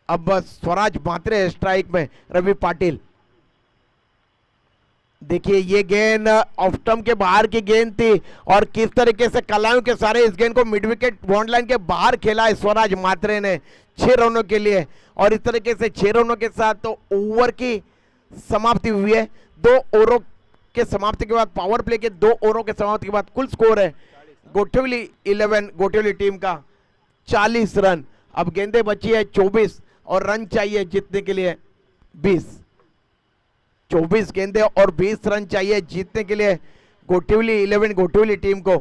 अब स्वराज मात्रे स्ट्राइक में, रवि पाटिल। देखिए ये गेंद ऑफ स्टंप के बाहर की गेंद थी और किस तरीके से कलायों के सारे इस गेंद को मिड विकेट बाउंड लाइन के बाहर खेला है स्वराज मात्रे ने 6 रनों के लिए। और इस तरीके से 6 रनों के साथ तो ओवर की समाप्ति हुई है। 2 ओवरों के समाप्ति के बाद, पावर प्ले के 2 ओवरों के समाप्ति के बाद कुल स्कोर है गोटिवली 11 गोटिवली टीम का 40 रन। अब गेंदें बची है 24 और रन चाहिए जीतने के लिए 20। 24 गेंदें और 20 रन चाहिए जीतने के लिए गोटिवली 11 गोटिवली टीम को।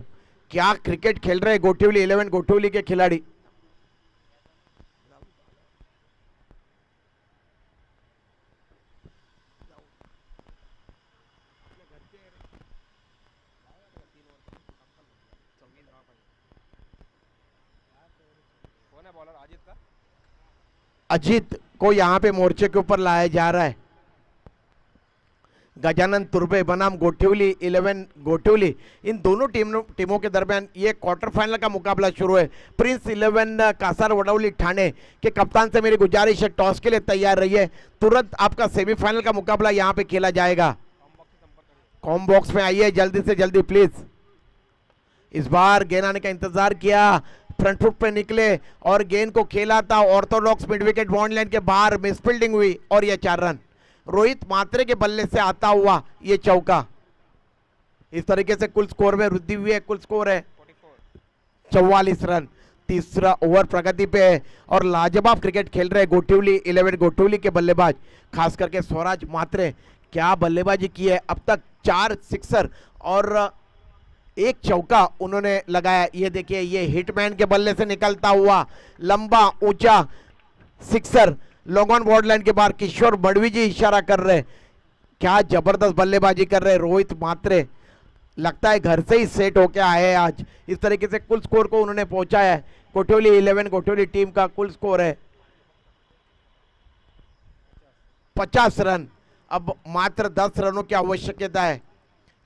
क्या क्रिकेट खेल रहे हैं गोटिवली 11 गोटिवली के खिलाड़ी। अजीत को यहां पे मोर्चे के ऊपर लाया जा रहा है। गजानन तुर्बे बनाम गोटिवली 11 गोटिवली, इन दोनों टीमों के दरमियान ये क्वार्टर फाइनल का मुकाबला शुरू है। प्रिंस 11 कासार वडौली ठाणे के कप्तान से मेरी गुजारिश है टॉस के लिए तैयार रहिए, तुरंत आपका सेमीफाइनल का मुकाबला यहां पे खेला जाएगा। कॉम बॉक्स में आइए जल्दी से जल्दी प्लीज। इस बार गेंद आने का इंतजार किया, फ्रंट फुट पे निकले और गेंद को खेला था Orthodox mid wicket bound line के बाहर, मिस फील्डिंग हुई और यह 4 रन। रोहित मात्रे के बल्ले से आता हुआ ये चौका। इस तरीके से कुल स्कोर में वृद्धि हुई है। कुल स्कोर है 44 रन। तीसरा ओवर प्रगति पे है और लाजवाब क्रिकेट खेल रहे गोटिवली 11 गोटिवली के बल्लेबाज, खास करके स्वराज मात्रे। क्या बल्लेबाजी की है, अब तक 4 सिक्सर और 1 चौका उन्होंने लगाया। ये देखिए ये हिटमैन के बल्ले से निकलता हुआ लंबा ऊंचा sixer, long on border line के बाहर किशोर मडवी जी इशारा कर रहे। क्या जबरदस्त बल्लेबाजी कर रहे रोहित मात्रे, लगता है घर से ही सेट होके आए हैं आज। इस तरीके से कुल स्कोर को उन्होंने पहुंचाया है। गोटिवली 11 गोटिवली टीम का कुल स्कोर है 50 रन। अब मात्र 10 रनों की आवश्यकता है।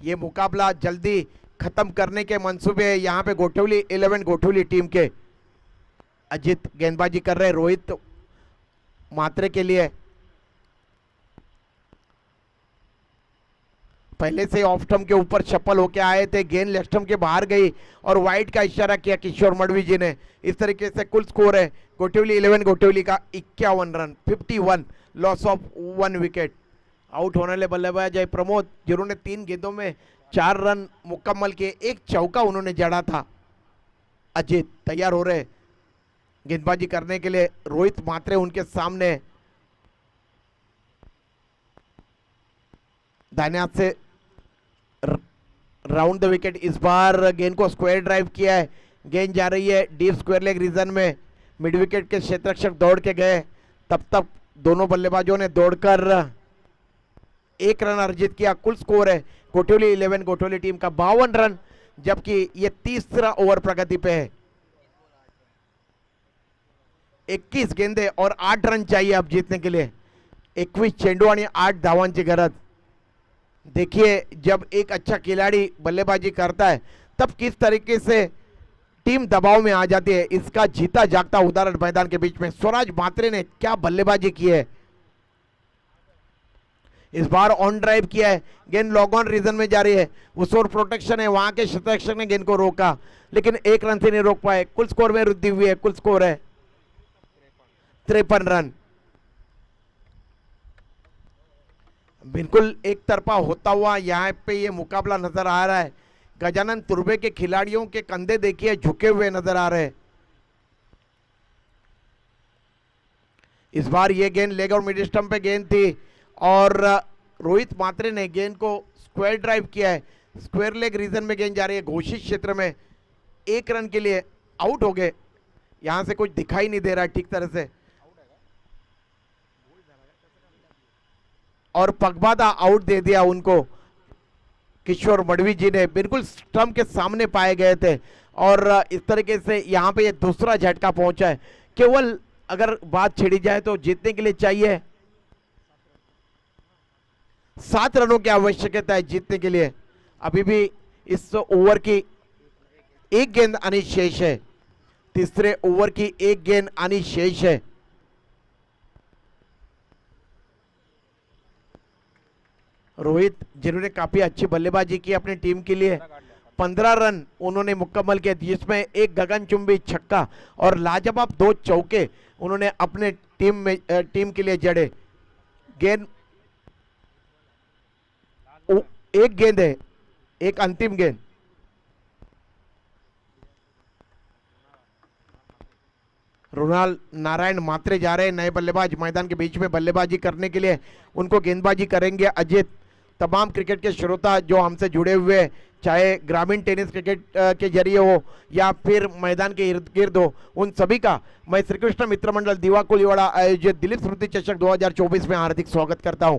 ये मुकाबला जल्दी खत्म करने के मंसूबे यहाँ पे गोठवली 11 गोठवली टीम के। अजित गेंदबाजी कर रहे, रोहित मात्रे के लिए पहले से ऑफ स्टंप के ऊपर चप्पल होके आए थे, गेंद लेफ्ट स्टंप के बाहर गई और वाइड का इशारा किया किशोर मडवी जी ने। इस तरीके से कुल स्कोर है गोठवली 11 गोठवली का 51 run, 51, loss of 1 wicket. Out होने वाले बल्लेबाज जय प्रमोद, जिन्होंने 3 गेंदों में 4 रन मुकम्मल किए, 1 चौका उन्होंने जड़ा था। अजित तैयार हो रहे गेंदबाजी करने के लिए, रोहित मात्रे उनके सामने, दाहिने हाथ से राउंड द विकेट। इस बार गेंद को स्क्वायर ड्राइव किया है, गेंद जा रही है डीप स्क्वायर लेग रीजन में, मिड विकेट के क्षेत्ररक्षक दौड़ के गए, तब तक दोनों बल्लेबाजों ने दौड़कर 1 रन अर्जित किया। कुल स्कोर है गोठवली 11 गोठवली टीम का 52 रन, जबकि ये तीसरा ओवर प्रगति पे है। 21 गेंदे और 8 रन चाहिए अब जीतने के लिए। 21 चेंडू आणि 8 धावांची गरज। देखिए जब एक अच्छा खिलाड़ी बल्लेबाजी करता है तब किस तरीके से टीम दबाव में आ जाती है। इसका जीता जागता उदाहरण मैदान के बीच में स्वराज मात्रे ने क्या बल्लेबाजी की है। इस बार ऑन ड्राइव किया है, गेंद लॉग ऑन रीजन में जा रही है, उस ओर प्रोटेक्शन है, वहां के क्षेत्ररक्षक ने गेंद को रोका लेकिन 1 रन से नहीं रोक पाए। कुल स्कोर में वृद्धि हुई है, कुल स्कोर है 53 रन। बिल्कुल एक तरफा होता हुआ यहाँ पे ये मुकाबला नजर आ रहा है। गजानन तुर्बे के खिलाड़ियों के कंधे देखिए झुके हुए नजर आ रहे हैं। इस बार ये गेंद लेग और मिड स्टंप पे गेंद थी और रोहित मात्रे ने गेंद को स्क्वायर ड्राइव किया है, स्क्वायर लेग रीजन में गेंद जा रही है, घोषित क्षेत्र में। 1 रन के लिए आउट हो गए, यहां से कुछ दिखाई नहीं दे रहा है ठीक तरह से। और पगबादा आउट दे दिया उनको किशोर मडवी जी ने, बिल्कुल स्टंप के सामने पाए गए थे और इस तरीके से यहां पे ये दूसरा झटका पहुंचा है। केवल अगर बात छिड़ी जाए तो जीतने के लिए चाहिए 7 रनों की आवश्यकता है जीतने के लिए। अभी भी इस ओवर की 1 गेंद आनी शेष है, तीसरे ओवर की 1 गेंद आनी शेष है। रोहित जिन्होंने काफी अच्छी बल्लेबाजी की अपनी टीम के लिए, 15 रन उन्होंने मुकम्मल किए, जिसमें 1 गगनचुंबी छक्का और लाजवाब 2 चौके उन्होंने अपने टीम के लिए जड़े। गेंद 1 गेंद है, एक अंतिम गेंद। रुणाल नारायण मात्रे जा रहे हैं, नए बल्लेबाज मैदान के बीच में बल्लेबाजी करने के लिए। उनको गेंदबाजी करेंगे अजित। तमाम क्रिकेट के श्रोता जो हमसे जुड़े हुए, चाहे ग्रामीण टेनिस क्रिकेट के जरिए हो या फिर मैदान के इर्द गिर्द हो, उन सभी का मैं श्री कृष्ण मित्र मंडल दीवा कुलीवाड़ा आयोजित दिलीप स्मृति चषक 2024 में हार्दिक स्वागत करता हूं।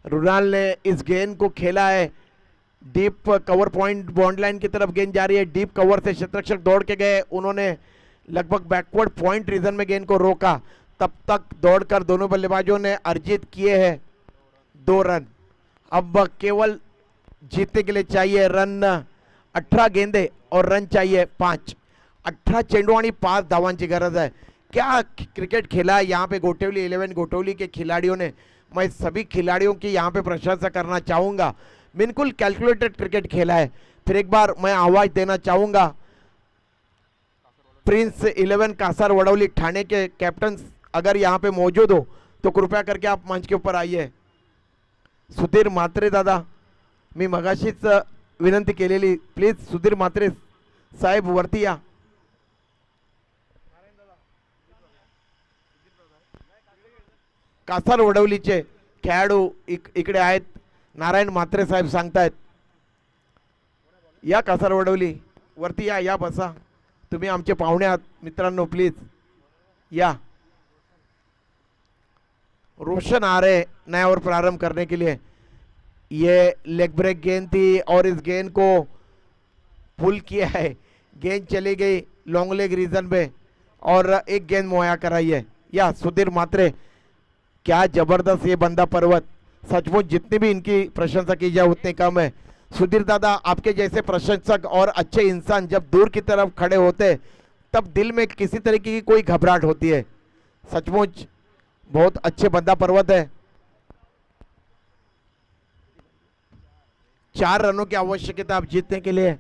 रुणाल ने इस गेंद को खेला है, deep cover point bond line की तरफ गेंद जा रही है, डीप कवर से क्षेत्ररक्षक दौड़ के गए, उन्होंने लगभग बैकवर्ड पॉइंट रीजन में गेंद को रोका। तब तक दौड़कर दोनों बल्लेबाजों ने अर्जित किए हैं 2 रन। अब केवल जीतने के लिए चाहिए रन 18 गेंदे और रन चाहिए 5। 18 चेंडू आणि 5 धावांची गरज है। क्या क्रिकेट खेला है यहाँ पे गोठवली 11 गोठवली के खिलाड़ियों ने। मैं सभी खिलाड़ियों की यहाँ पे प्रशंसा करना चाहूंगा, बिल्कुल कैलकुलेटेड क्रिकेट खेला है। फिर एक बार मैं आवाज देना चाहूंगा प्रिंस 11 कासार वडवली ठाणे के कैप्टन अगर यहाँ पे मौजूद हो तो कृपया करके आप मंच के ऊपर आइए। सुधीर म्हात्रे दादा, मी मगाशीच विनंती केलेली, प्लीज सुधीर म्हात्रे साहेब वरती या। कासार वडवलीचे खेळाडू इकडे आहेत, नारायण म्हात्रे साहेब सांगतायत या कासार वडवली वरती या बसा, तुम्ही आमचे पाहुणे आहात मित्रांनो, प्लीज या। रोशन आ रहे नया ओवर प्रारंभ करने के लिए। ये लेग ब्रेक गेंद थी और इस गेंद को पुल किया है, गेंद चली गई लॉन्ग लेग रीजन में और 1 गेंद मुहैया कराई है। या सुधीर मात्रे, क्या जबरदस्त ये बंदा पर्वत, सचमुच जितनी भी इनकी प्रशंसा की जाए उतनी कम है। सुधीर दादा, आपके जैसे प्रशंसक और अच्छे इंसान जब दूर की तरफ खड़े होते तब दिल में किसी तरीके की कोई घबराहट होती है। सचमुच बहुत अच्छे बंदा पर्वत है। 4 रनों की आवश्यकता आप जीतने के लिए।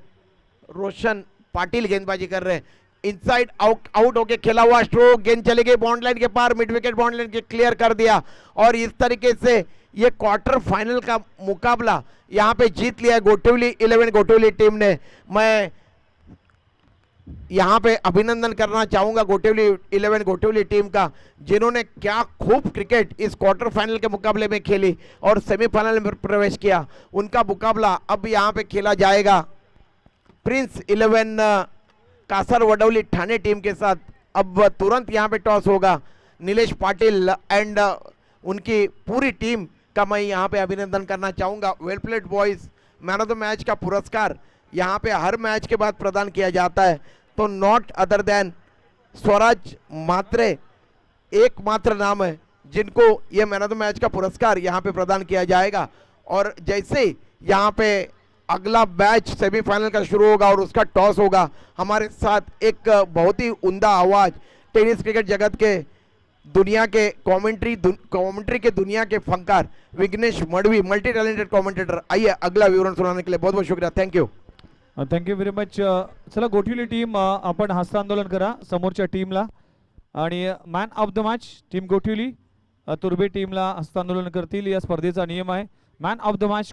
रोशन पाटिल गेंदबाजी कर रहे हैं, इनसाइड आउट होके खेला हुआ स्ट्रोक, गेंद चली गई बॉन्ड लाइन के पार, मिड विकेट बॉन्ड लाइन के क्लियर कर दिया और इस तरीके से ये क्वार्टर फाइनल का मुकाबला यहां पे जीत लिया गोटिवली 11 गोटिवली टीम ने। मैं यहां पे अभिनंदन करना चाहूंगा गोटिवली 11 गोटिवली टीम का, जिन्होंने क्या खूब क्रिकेट इस क्वार्टर फाइनल के मुकाबले में खेली और सेमीफाइनल में प्रवेश किया। उनका मुकाबला अब यहां पे खेला जाएगा प्रिंस 11 कासर वडौली ठाणे टीम के साथ। अब तुरंत यहां पे टॉस होगा। नीलेश पाटिल एंड उनकी पूरी टीम का मैं यहां पे अभिनंदन करना चाहूंगा। Well played boys, man of the match का पुरस्कार यहां पे हर मैच के बाद प्रदान किया जाता है, तो नॉट अदर देन स्वराज मात्रे एकमात्र नाम है जिनको ये मैन ऑफ द मैच का पुरस्कार यहां पे प्रदान किया जाएगा। और जैसे यहां पे अगला मैच सेमीफाइनल का शुरू होगा और उसका टॉस होगा, हमारे साथ एक बहुत ही उम्दा आवाज टेनिस क्रिकेट जगत के दुनिया के कमेंट्री के दुनिया के फंकार Vighnesh Madvi, multi talented commentator. आइए अगला विवरण सुनाने के लिए बहुत बहुत शुक्रिया। Thank you, thank you very much. चला गोटिवली टीम आपण हस्तांदोलन करा समोरच्या टीमला आणि man of the match team Gotivali तुर्बे टीमला हस्तांदोलन करतील। या स्पर्धेचा नियम आहे मॅन ऑफ द मॅच